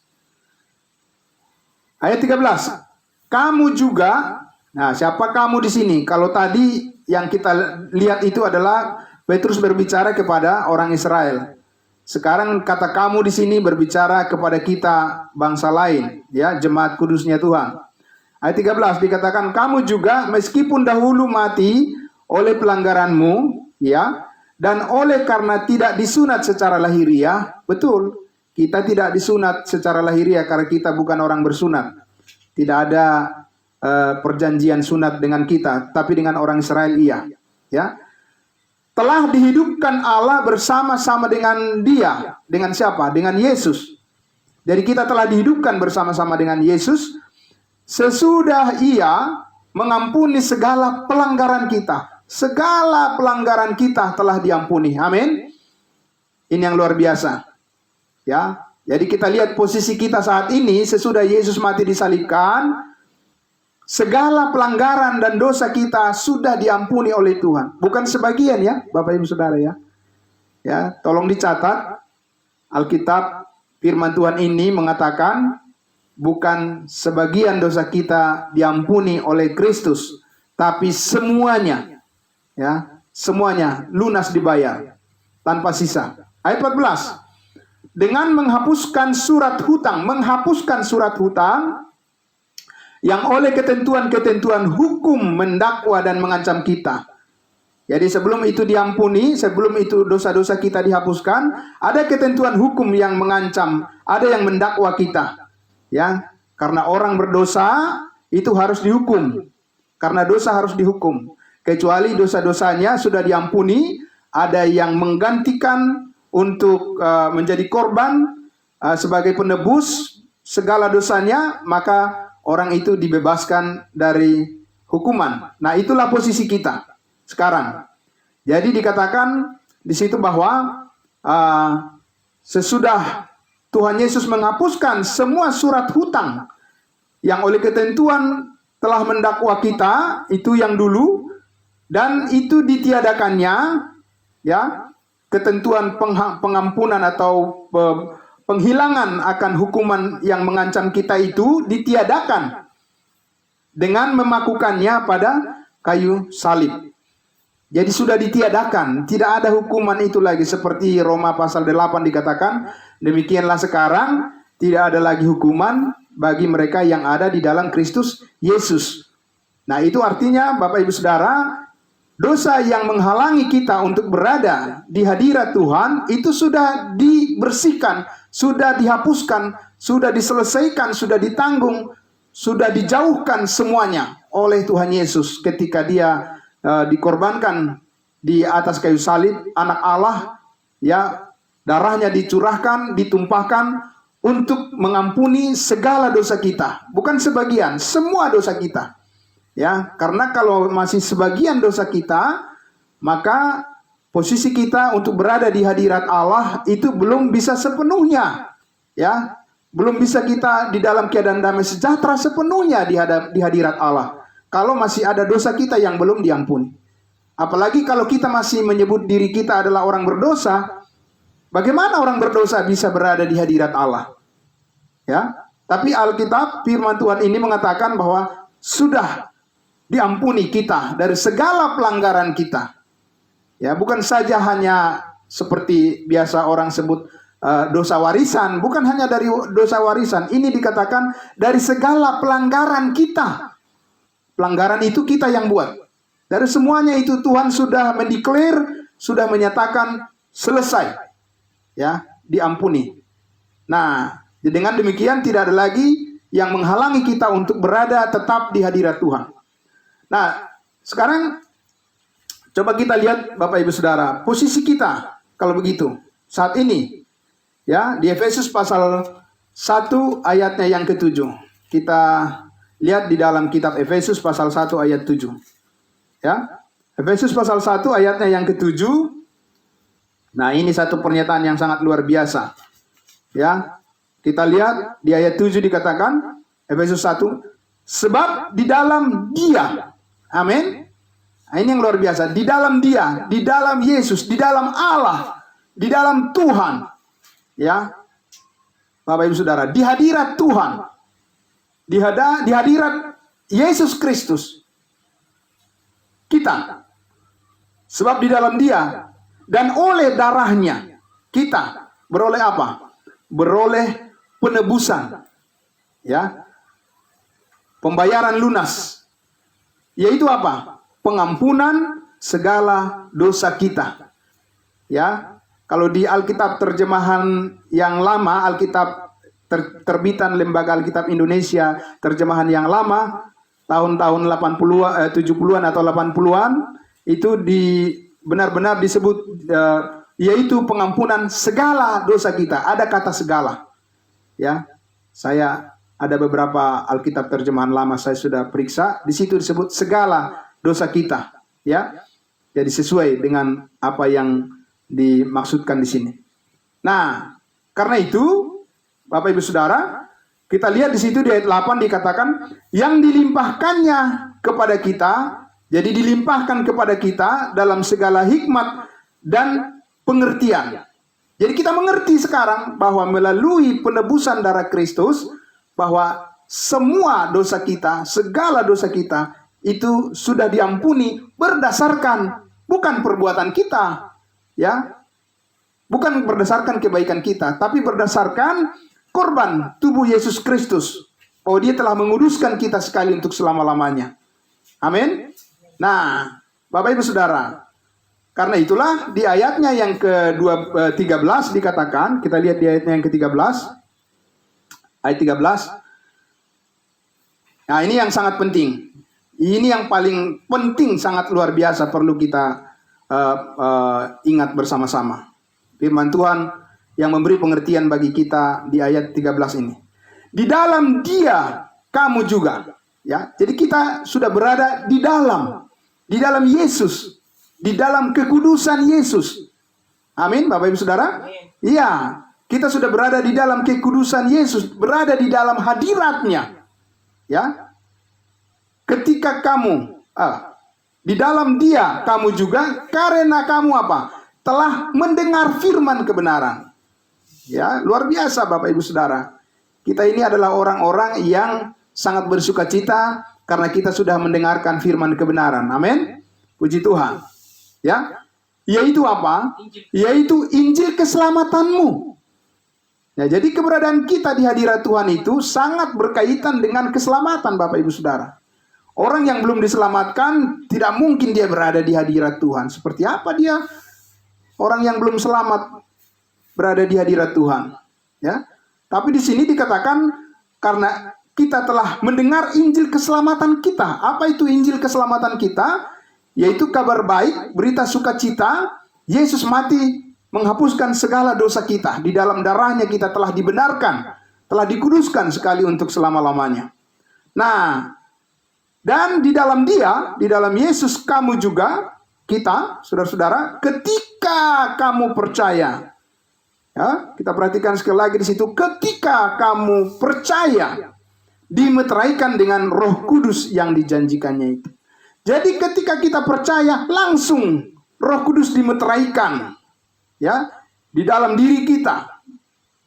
Ayat 13. Kamu juga, nah siapa kamu di sini? Kalau tadi yang kita lihat itu adalah Petrus berbicara kepada orang Israel. Sekarang kata kamu di sini berbicara kepada kita bangsa lain, ya jemaat kudusnya Tuhan. Ayat 13 dikatakan kamu juga meskipun dahulu mati oleh pelanggaranmu, ya, dan oleh karena tidak disunat secara lahiriah, betul, kita tidak disunat secara lahiriah karena kita bukan orang bersunat. Tidak ada perjanjian sunat dengan kita, tapi dengan orang Israel iya. Ya, telah dihidupkan Allah bersama-sama dengan Dia. Dengan siapa? Dengan Yesus. Jadi kita telah dihidupkan bersama-sama dengan Yesus sesudah Ia mengampuni segala pelanggaran kita. Segala pelanggaran kita telah diampuni. Amin. Ini yang luar biasa. Ya. Jadi kita lihat posisi kita saat ini sesudah Yesus mati disalibkan, segala pelanggaran dan dosa kita sudah diampuni oleh Tuhan. Bukan sebagian ya, Bapak Ibu Saudara ya. Ya, tolong dicatat. Alkitab firman Tuhan ini mengatakan bukan sebagian dosa kita diampuni oleh Kristus, tapi semuanya. Ya, semuanya lunas dibayar tanpa sisa. Ayat 14. Dengan menghapuskan surat hutang yang oleh ketentuan-ketentuan hukum mendakwa dan mengancam kita. Jadi sebelum itu diampuni, sebelum itu dosa-dosa kita dihapuskan, ada ketentuan hukum yang mengancam, ada yang mendakwa kita. Ya, karena orang berdosa itu harus dihukum. Karena dosa harus dihukum. Kecuali dosa-dosanya sudah diampuni, ada yang menggantikan untuk menjadi korban sebagai penebus segala dosanya, maka orang itu dibebaskan dari hukuman. Nah, itulah posisi kita sekarang. Jadi dikatakan di situ bahwa sesudah Tuhan Yesus menghapuskan semua surat hutang yang oleh ketentuan telah mendakwa kita, itu yang dulu, dan itu ditiadakannya, ya, ketentuan pengampunan atau penghilangan akan hukuman yang mengancam kita itu ditiadakan dengan memakukannya pada kayu salib. Jadi sudah ditiadakan, tidak ada hukuman itu lagi, seperti Roma pasal 8 dikatakan, demikianlah sekarang tidak ada lagi hukuman bagi mereka yang ada di dalam Kristus Yesus. Nah, itu artinya Bapak Ibu Saudara, dosa yang menghalangi kita untuk berada di hadirat Tuhan itu sudah dibersihkan, sudah dihapuskan, sudah diselesaikan, sudah ditanggung, sudah dijauhkan semuanya oleh Tuhan Yesus ketika Dia dikorbankan di atas kayu salib, anak Allah, ya, darahnya dicurahkan, ditumpahkan untuk mengampuni segala dosa kita, bukan sebagian, semua dosa kita. Ya, karena kalau masih sebagian dosa kita, maka posisi kita untuk berada di hadirat Allah itu belum bisa sepenuhnya. Ya, belum bisa kita di dalam keadaan damai sejahtera sepenuhnya di hadirat Allah. Kalau masih ada dosa kita yang belum diampuni. Apalagi kalau kita masih menyebut diri kita adalah orang berdosa, bagaimana orang berdosa bisa berada di hadirat Allah? Ya, tapi Alkitab firman Tuhan ini mengatakan bahwa sudah diampuni kita dari segala pelanggaran kita. Ya, bukan saja hanya seperti biasa orang sebut dosa warisan, bukan hanya dari dosa warisan. Ini dikatakan dari segala pelanggaran kita. pelanggaran itu kita yang buat. Dari semuanya itu Tuhan sudah mendeklar, sudah menyatakan selesai. Ya, diampuni. Nah, dengan demikian tidak ada lagi yang menghalangi kita untuk berada tetap di hadirat Tuhan. Nah, sekarang coba kita lihat Bapak Ibu Saudara, posisi kita kalau begitu saat ini. Ya, di Efesus pasal 1 ayatnya yang ke-7. Kita lihat di dalam kitab Efesus pasal 1 ayat 7. Ya. Efesus pasal 1 ayatnya yang ke-7. Nah, ini satu pernyataan yang sangat luar biasa. Ya. Kita lihat di ayat 7 dikatakan Efesus 1, sebab di dalam Dia. Amin. Nah, ini yang luar biasa, di dalam Dia, di dalam Yesus, di dalam Allah, di dalam Tuhan. Ya. Bapak Ibu Saudara, di hadirat Tuhan, di hadirat Yesus Kristus, kita, sebab di dalam Dia dan oleh darahnya kita beroleh apa? Beroleh penebusan, ya, pembayaran lunas, yaitu apa? Pengampunan segala dosa kita. Ya, kalau di Alkitab terjemahan yang lama, Alkitab terbitan Lembaga Alkitab Indonesia, terjemahan yang lama, tahun-tahun 70-an atau 80-an, itu benar-benar disebut yaitu pengampunan segala dosa kita. Ada kata segala. Ya, saya ada beberapa Alkitab terjemahan lama saya sudah periksa, di situ disebut segala dosa kita. Ya, jadi sesuai dengan apa yang dimaksudkan di sini. Nah, karena itu Bapak Ibu Saudara, kita lihat di situ di ayat 8 dikatakan yang dilimpahkannya kepada kita, jadi dilimpahkan kepada kita dalam segala hikmat dan pengertian. Jadi kita mengerti sekarang bahwa melalui penebusan darah Kristus, bahwa semua dosa kita, segala dosa kita itu sudah diampuni berdasarkan bukan perbuatan kita, ya, bukan berdasarkan kebaikan kita, tapi berdasarkan korban tubuh Yesus Kristus. Oh, Dia telah menguduskan kita sekali untuk selama-lamanya. Amin. Nah, Bapak Ibu Saudara, karena itulah di ayatnya yang ke-13 dikatakan, kita lihat di ayatnya yang ke-13, ayat 13. Nah, ini yang sangat penting. Ini yang paling penting, sangat luar biasa, perlu kita ingat bersama-sama. Firman Tuhan yang memberi pengertian bagi kita di ayat 13 ini. Di dalam Dia kamu juga, ya. Jadi kita sudah berada di dalam Yesus, di dalam kekudusan Yesus. Amin, Bapak Ibu Saudara. Iya, kita sudah berada di dalam kekudusan Yesus, berada di dalam hadiratnya. Ya. Ketika kamu di dalam Dia kamu juga, karena kamu apa? Telah mendengar firman kebenaran. Ya, luar biasa Bapak Ibu Saudara. Kita ini adalah orang-orang yang sangat bersukacita karena kita sudah mendengarkan firman kebenaran. Amin. Puji Tuhan. Ya. Yaitu apa? Yaitu Injil keselamatanmu. Ya, jadi keberadaan kita di hadirat Tuhan itu sangat berkaitan dengan keselamatan Bapak Ibu Saudara. Orang yang belum diselamatkan tidak mungkin dia berada di hadirat Tuhan. Seperti apa dia? Orang yang belum selamat berada di hadirat Tuhan, ya. Tapi di sini dikatakan karena kita telah mendengar Injil keselamatan kita. Apa itu Injil keselamatan kita? Yaitu kabar baik, berita sukacita. Yesus mati menghapuskan segala dosa kita. Di dalam darahnya kita telah dibenarkan, telah dikuduskan sekali untuk selama-lamanya. Nah, dan di dalam Dia, di dalam Yesus kamu juga, kita, saudara-saudara, ketika kamu percaya, ya, kita perhatikan sekali lagi di situ, ketika kamu percaya, dimeteraikan dengan Roh Kudus yang dijanjikannya itu. Jadi ketika kita percaya, langsung Roh Kudus dimeteraikan, ya, di dalam diri kita,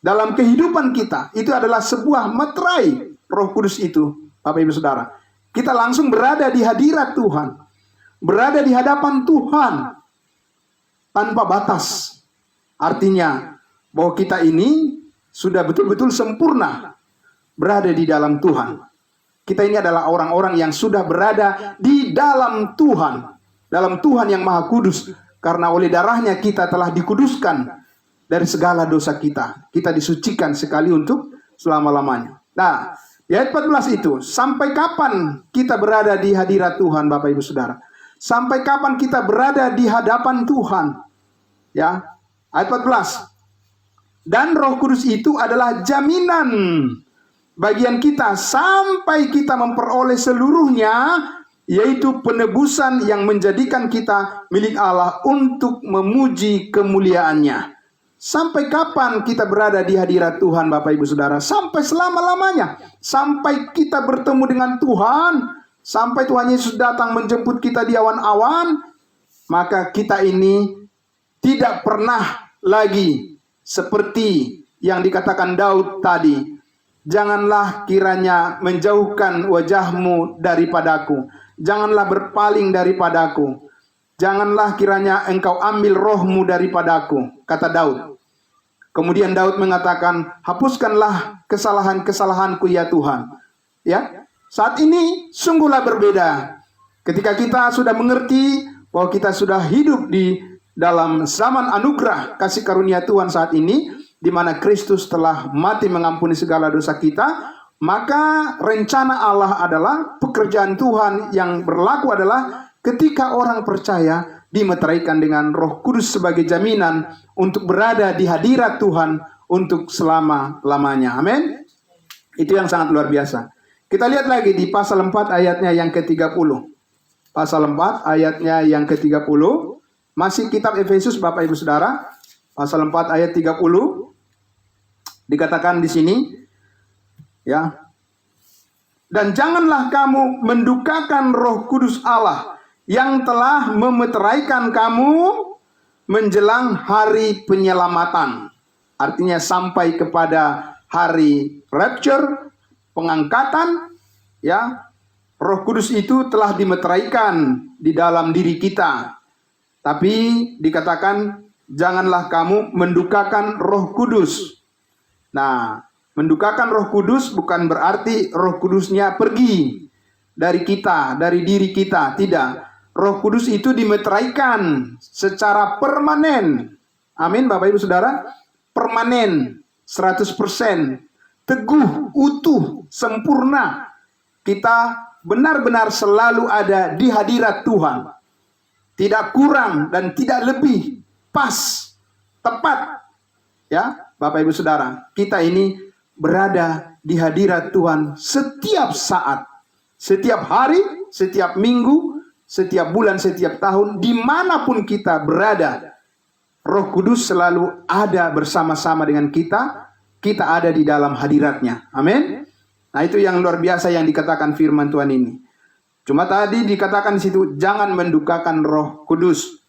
dalam kehidupan kita. Itu adalah sebuah meterai Roh Kudus itu, Bapak Ibu Saudara. Kita langsung berada di hadirat Tuhan, berada di hadapan Tuhan tanpa batas. Artinya bahwa kita ini sudah betul-betul sempurna berada di dalam Tuhan. Kita ini adalah orang-orang yang sudah berada di dalam Tuhan. Dalam Tuhan yang Maha Kudus. Karena oleh darahnya kita telah dikuduskan dari segala dosa kita. Kita disucikan sekali untuk selama-lamanya. Nah, di ayat 14 itu, sampai kapan kita berada di hadirat Tuhan, Bapak Ibu Saudara? Sampai kapan kita berada di hadapan Tuhan? Ya, ayat 14. Dan Roh Kudus itu adalah jaminan bagian kita sampai kita memperoleh seluruhnya, yaitu penebusan yang menjadikan kita milik Allah untuk memuji kemuliaannya. Sampai kapan kita berada di hadirat Tuhan, Bapak Ibu Saudara? Sampai selama-lamanya. Sampai kita bertemu dengan Tuhan. Sampai Tuhan Yesus datang menjemput kita di awan-awan. Maka kita ini tidak pernah lagi seperti yang dikatakan Daud tadi. Janganlah kiranya menjauhkan wajahmu daripadaku. Janganlah berpaling daripadaku. Janganlah kiranya engkau ambil rohmu daripadaku, kata Daud. Kemudian Daud mengatakan, hapuskanlah kesalahan-kesalahanku ya Tuhan. Ya, saat ini sungguhlah berbeda. Ketika kita sudah mengerti bahwa kita sudah hidup di dalam zaman anugerah kasih karunia Tuhan saat ini, di mana Kristus telah mati mengampuni segala dosa kita, maka rencana Allah adalah, pekerjaan Tuhan yang berlaku adalah ketika orang percaya dimeteraikan dengan Roh Kudus sebagai jaminan untuk berada di hadirat Tuhan untuk selama-lamanya. Amin. Itu yang sangat luar biasa. Kita lihat lagi di pasal 4 ayatnya yang ke-30. Pasal 4 ayatnya yang ke-30. Masih kitab Efesus, Bapak Ibu Saudara. Pasal 4 ayat 30. Dikatakan di sini, ya. Dan janganlah kamu mendukakan Roh Kudus Allah yang telah memeteraikan kamu menjelang hari penyelamatan. Artinya sampai kepada hari rapture, pengangkatan, ya. Roh Kudus itu telah dimeteraikan di dalam diri kita. Tapi dikatakan janganlah kamu mendukakan Roh Kudus. Nah, mendukakan Roh Kudus bukan berarti Roh Kudusnya pergi dari kita, dari diri kita. Tidak. Roh Kudus itu dimeteraikan secara permanen. Amin, Bapak Ibu Saudara. Permanen, 100%. Teguh, utuh, sempurna. Kita benar-benar selalu ada di hadirat Tuhan. Tidak kurang dan tidak lebih. Pas, tepat. Ya, Bapak Ibu Saudara, kita ini berada di hadirat Tuhan setiap saat, setiap hari, setiap minggu, setiap bulan, setiap tahun, dimanapun kita berada. Roh Kudus selalu ada bersama-sama dengan kita. Kita ada di dalam hadiratnya. Amin. Nah, itu yang luar biasa yang dikatakan firman Tuhan ini. Cuma tadi dikatakan di situ, jangan mendukakan Roh Kudus.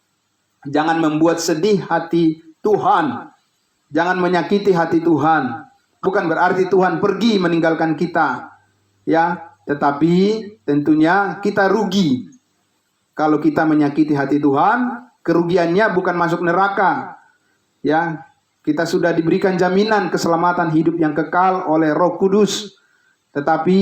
Jangan membuat sedih hati Tuhan. Jangan menyakiti hati Tuhan. Bukan berarti Tuhan pergi meninggalkan kita. Ya, tetapi tentunya kita rugi. Kalau kita menyakiti hati Tuhan, kerugiannya bukan masuk neraka. Ya, kita sudah diberikan jaminan keselamatan hidup yang kekal oleh Roh Kudus. Tetapi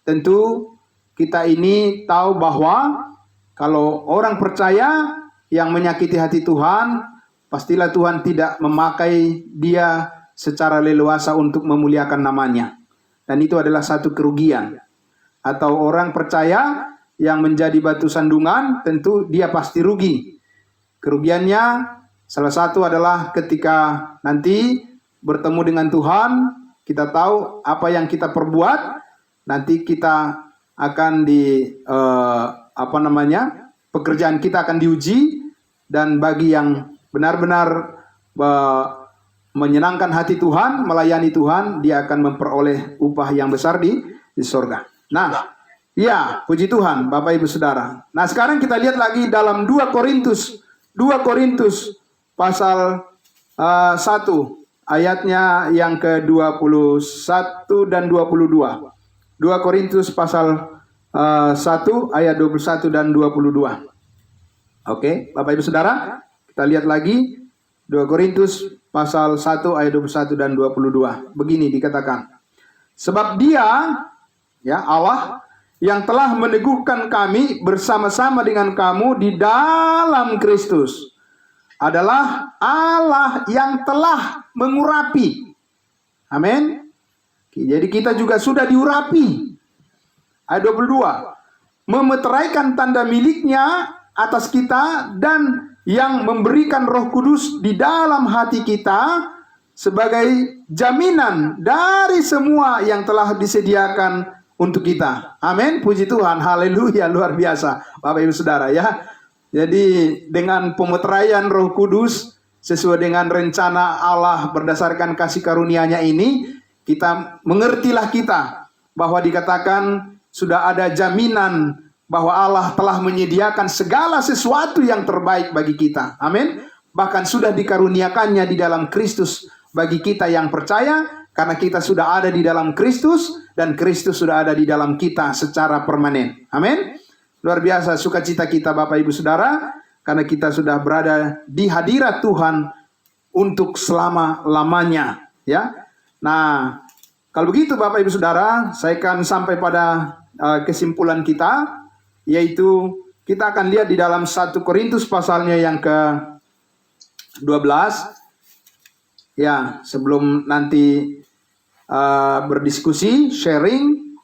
tentu kita ini tahu bahwa kalau orang percaya yang menyakiti hati Tuhan, pastilah Tuhan tidak memakai dia secara leluasa untuk memuliakan namanya. Dan itu adalah satu kerugian. Atau orang percaya yang menjadi batu sandungan, tentu dia pasti rugi. Kerugiannya salah satu adalah ketika nanti bertemu dengan Tuhan, kita tahu apa yang kita perbuat, nanti kita akan pekerjaan kita akan diuji, dan bagi yang benar-benar menyenangkan hati Tuhan, melayani Tuhan, dia akan memperoleh upah yang besar di surga. Nah, ya, puji Tuhan, Bapak Ibu Saudara. Nah, sekarang kita lihat lagi dalam 2 Korintus pasal 1 ayatnya yang ke-21 dan 22. 2 Korintus pasal 1 ayat 21 dan 22. Oke, Bapak Ibu Saudara, kita lihat lagi 2 Korintus pasal 1 ayat 21 dan 22. Begini dikatakan. Sebab dia Ya, Allah yang telah meneguhkan kami bersama-sama dengan kamu di dalam Kristus adalah Allah yang telah mengurapi. Amin. Jadi kita juga sudah diurapi. Ayat 22. Memeteraikan tanda miliknya atas kita dan yang memberikan Roh Kudus di dalam hati kita sebagai jaminan dari semua yang telah disediakan untuk kita. Amin. Puji Tuhan. Haleluya. Luar biasa Bapak Ibu Saudara ya. Jadi dengan pemeteraian Roh Kudus sesuai dengan rencana Allah berdasarkan kasih karunia-Nya ini, kita mengertilah kita bahwa dikatakan sudah ada jaminan bahwa Allah telah menyediakan segala sesuatu yang terbaik bagi kita. Amin. Bahkan sudah dikaruniakannya di dalam Kristus bagi kita yang percaya, karena kita sudah ada di dalam Kristus dan Kristus sudah ada di dalam kita secara permanen. Amin. Luar biasa sukacita kita Bapak Ibu Saudara, karena kita sudah berada di hadirat Tuhan untuk selama-lamanya. Ya. Nah, kalau begitu Bapak Ibu Saudara, saya akan sampai pada kesimpulan kita, yaitu kita akan lihat di dalam 1 Korintus pasalnya yang ke-12. Ya, sebelum nanti berdiskusi, sharing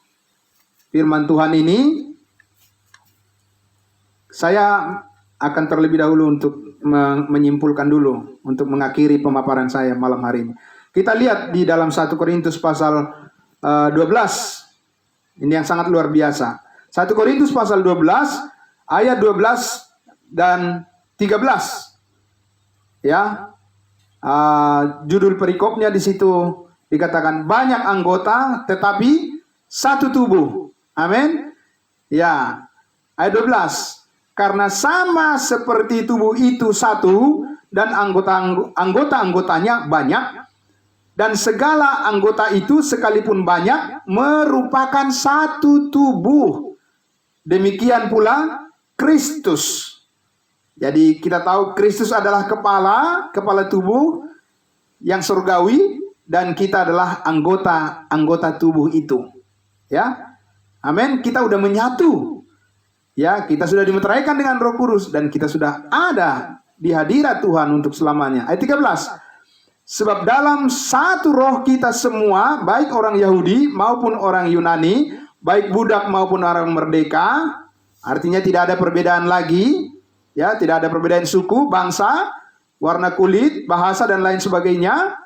firman Tuhan ini, saya akan terlebih dahulu untuk menyimpulkan dulu, untuk mengakhiri pemaparan saya malam hari ini. Kita lihat di dalam 1 Korintus pasal 12. Ini yang sangat luar biasa. 1 Korintus pasal 12 ayat 12 dan 13. Ya. Judul perikopnya di situ dikatakan banyak anggota tetapi satu tubuh. Amin. Ya. Ayat 12. Karena sama seperti tubuh itu satu dan anggota-anggotanya banyak, dan segala anggota itu sekalipun banyak merupakan satu tubuh. Demikian pula Kristus. Jadi kita tahu Kristus adalah kepala tubuh yang surgawi, dan kita adalah anggota tubuh itu. Ya. Amin. Kita udah menyatu. Ya, kita sudah dimeteraikan dengan Roh Kudus dan kita sudah ada di hadirat Tuhan untuk selamanya. Ayat 13. Sebab dalam satu roh kita semua, baik orang Yahudi maupun orang Yunani, baik budak maupun orang merdeka, artinya tidak ada perbedaan lagi, ya, tidak ada perbedaan suku, bangsa, warna kulit, bahasa dan lain sebagainya,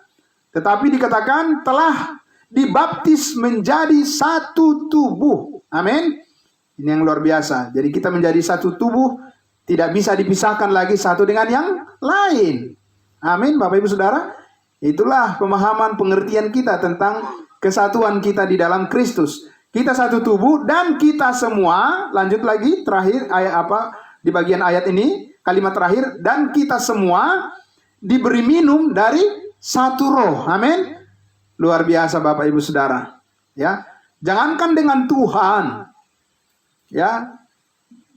tetapi dikatakan telah dibaptis menjadi satu tubuh. Amin. Ini yang luar biasa. Jadi kita menjadi satu tubuh, tidak bisa dipisahkan lagi satu dengan yang lain. Amin, Bapak Ibu Saudara. Itulah pemahaman pengertian kita tentang kesatuan kita di dalam Kristus. Kita satu tubuh dan kita semua, lanjut lagi terakhir ayat di bagian ayat ini, kalimat terakhir, dan kita semua diberi minum dari satu roh. Amin. Luar biasa Bapak Ibu Saudara. Ya. Jangankan dengan Tuhan, ya,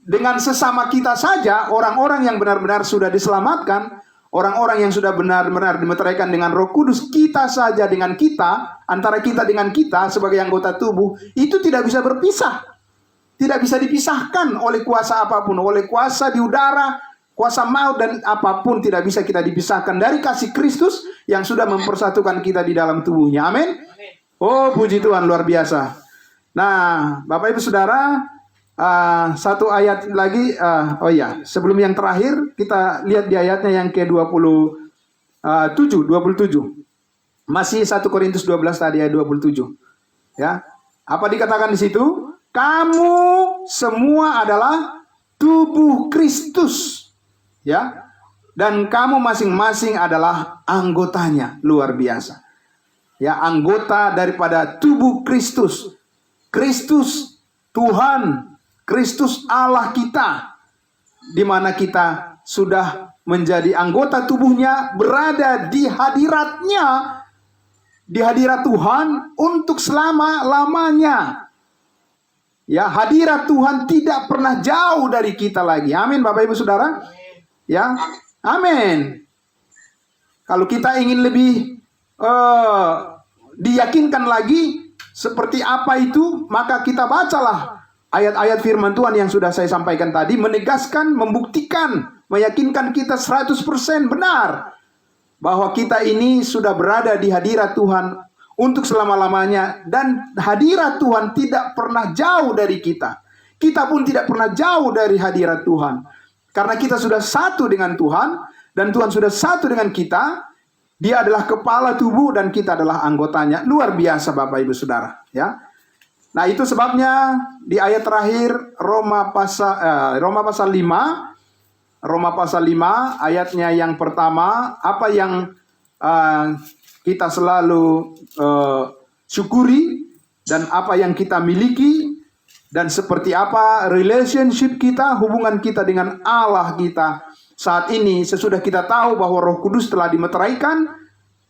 dengan sesama kita saja, orang-orang yang benar-benar sudah diselamatkan, orang-orang yang sudah benar-benar dimeteraikan dengan Roh Kudus, kita saja dengan kita, antara kita dengan kita sebagai anggota tubuh, itu tidak bisa berpisah. Tidak bisa dipisahkan oleh kuasa apapun, oleh kuasa di udara, kuasa maut dan apapun, tidak bisa kita dipisahkan dari kasih Kristus yang sudah mempersatukan kita di dalam tubuhnya. Amin. Oh, puji Tuhan, luar biasa. Nah, Bapak Ibu Saudara, satu ayat lagi, sebelum yang terakhir kita lihat di ayatnya yang ke-27. Masih 1 Korintus 12 tadi ayat 27. Ya. Apa dikatakan di situ? Kamu semua adalah tubuh Kristus. Ya. Dan kamu masing-masing adalah anggotanya. Luar biasa. Ya, anggota daripada tubuh Kristus. Kristus Tuhan, Kristus Allah kita, di mana kita sudah menjadi anggota tubuhnya, berada di hadiratnya, di hadirat Tuhan untuk selama-lamanya. Ya, hadirat Tuhan tidak pernah jauh dari kita lagi. Amin, Bapak Ibu Saudara. Ya, amin. Kalau kita ingin lebih diyakinkan lagi, Seperti apa itu? Maka kita bacalah ayat-ayat firman Tuhan yang sudah saya sampaikan tadi, menegaskan, membuktikan, meyakinkan kita 100% benar bahwa kita ini sudah berada di hadirat Tuhan untuk selama-lamanya, dan hadirat Tuhan tidak pernah jauh dari kita. Kita pun tidak pernah jauh dari hadirat Tuhan. Karena kita sudah satu dengan Tuhan, dan Tuhan sudah satu dengan kita. Dia adalah kepala tubuh dan kita adalah anggotanya. Luar biasa Bapak Ibu Saudara, ya. Nah, itu sebabnya di ayat terakhir Roma pasal 5 ayatnya yang pertama, apa yang kita selalu syukuri dan apa yang kita miliki dan seperti apa relationship kita, hubungan kita dengan Allah kita saat ini sesudah kita tahu bahwa Roh Kudus telah dimeteraikan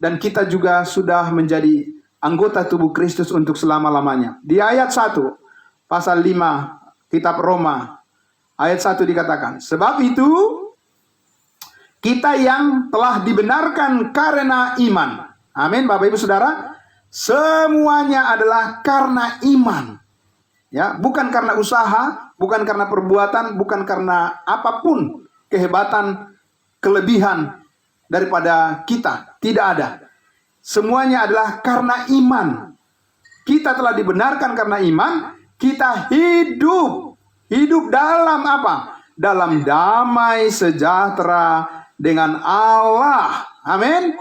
dan kita juga sudah menjadi anggota tubuh Kristus untuk selama-lamanya. Di ayat 1 pasal 5 kitab Roma ayat 1 dikatakan, sebab itu kita yang telah dibenarkan karena iman. Amin Bapak Ibu Saudara, semuanya adalah karena iman. Ya, bukan karena usaha, bukan karena perbuatan, bukan karena apapun kehebatan, kelebihan daripada kita. Tidak ada. Semuanya adalah karena iman. Kita telah dibenarkan karena iman. Kita hidup dalam apa? Dalam damai sejahtera dengan Allah. Amin.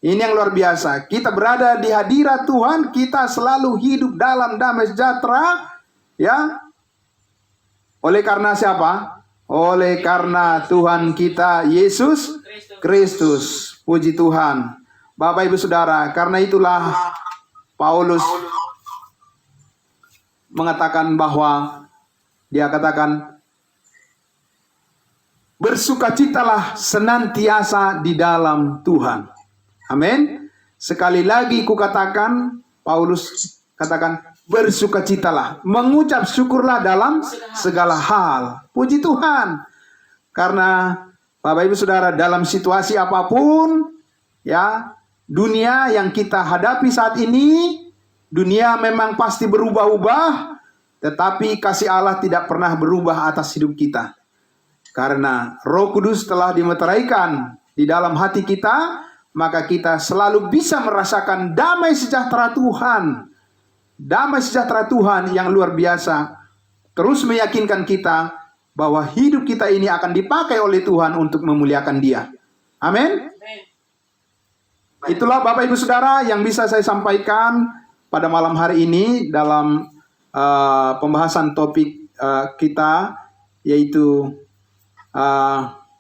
Ini yang luar biasa. Kita berada di hadirat Tuhan, kita selalu hidup dalam damai sejahtera, ya. Oleh karena siapa? Oleh karena Tuhan kita Yesus Kristus. Puji Tuhan. Bapak Ibu Saudara, karena itulah Paulus mengatakan bahwa dia katakan, bersukacitalah senantiasa di dalam Tuhan. Amin. Sekali lagi kukatakan, Paulus katakan, bersukacitalah, mengucap syukurlah dalam segala hal. Puji Tuhan. Karena Bapak Ibu Saudara, dalam situasi apapun, ya, dunia yang kita hadapi saat ini, dunia memang pasti berubah-ubah, tetapi kasih Allah tidak pernah berubah atas hidup kita. Karena Roh Kudus telah dimeteraikan di dalam hati kita, maka kita selalu bisa merasakan damai sejahtera Tuhan. Damai sejahtera Tuhan yang luar biasa terus meyakinkan kita bahwa hidup kita ini akan dipakai oleh Tuhan untuk memuliakan Dia. Amin. Itulah Bapak Ibu Saudara yang bisa saya sampaikan pada malam hari ini dalam pembahasan topik kita, yaitu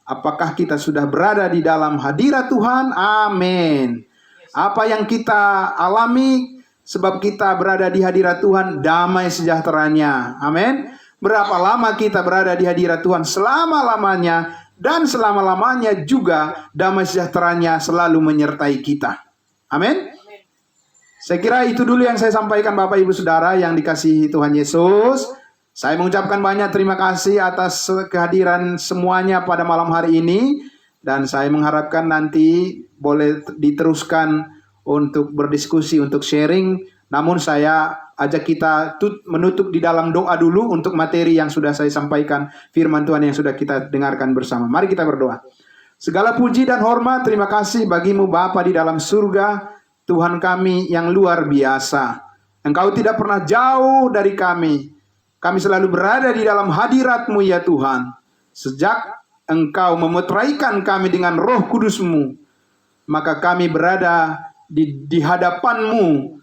apakah kita sudah berada di dalam hadirat Tuhan? Amin. Apa yang kita alami sebab kita berada di hadirat Tuhan, damai sejahteranya. Amin. Berapa lama kita berada di hadirat Tuhan? Selama-lamanya. Dan selama-lamanya juga damai sejahteranya selalu menyertai kita. Amin. Saya kira itu dulu yang saya sampaikan Bapak Ibu Saudara yang dikasihi Tuhan Yesus. Saya mengucapkan banyak terima kasih atas kehadiran semuanya pada malam hari ini. Dan saya mengharapkan nanti boleh diteruskan untuk berdiskusi, untuk sharing. Namun saya ajak kita menutup di dalam doa dulu untuk materi yang sudah saya sampaikan, firman Tuhan yang sudah kita dengarkan bersama. Mari kita berdoa. Segala puji dan hormat, terima kasih bagimu Bapa di dalam surga, Tuhan kami yang luar biasa. Engkau tidak pernah jauh dari kami. Kami selalu berada di dalam hadirat-Mu ya Tuhan. Sejak Engkau memeteraikan kami dengan Roh Kudus-Mu, maka kami berada di hadapan-Mu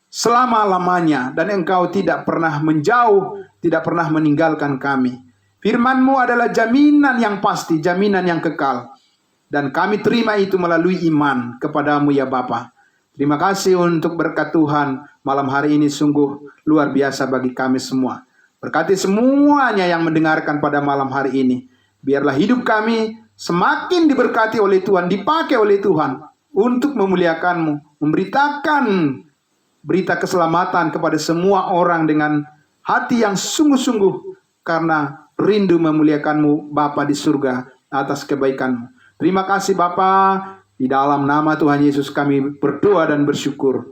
selama-lamanya, dan Engkau tidak pernah menjauh, tidak pernah meninggalkan kami. Firman-Mu adalah jaminan yang pasti, jaminan yang kekal, dan kami terima itu melalui iman kepadamu ya Bapa. Terima kasih untuk berkat Tuhan. Malam hari ini sungguh luar biasa bagi kami semua. Berkati semuanya yang mendengarkan pada malam hari ini. Biarlah hidup kami semakin diberkati oleh Tuhan, dipakai oleh Tuhan untuk memuliakan-Mu, memberitakan berita keselamatan kepada semua orang dengan hati yang sungguh-sungguh karena rindu memuliakan-Mu Bapa di surga atas kebaikan-Mu. Terima kasih Bapa, di dalam nama Tuhan Yesus kami berdoa dan bersyukur.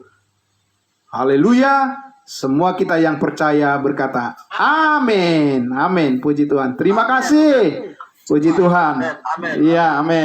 Haleluya. Semua kita yang percaya berkata, amin. Amin. Puji Tuhan. Terima kasih. Puji Tuhan. Amin. Iya, amin.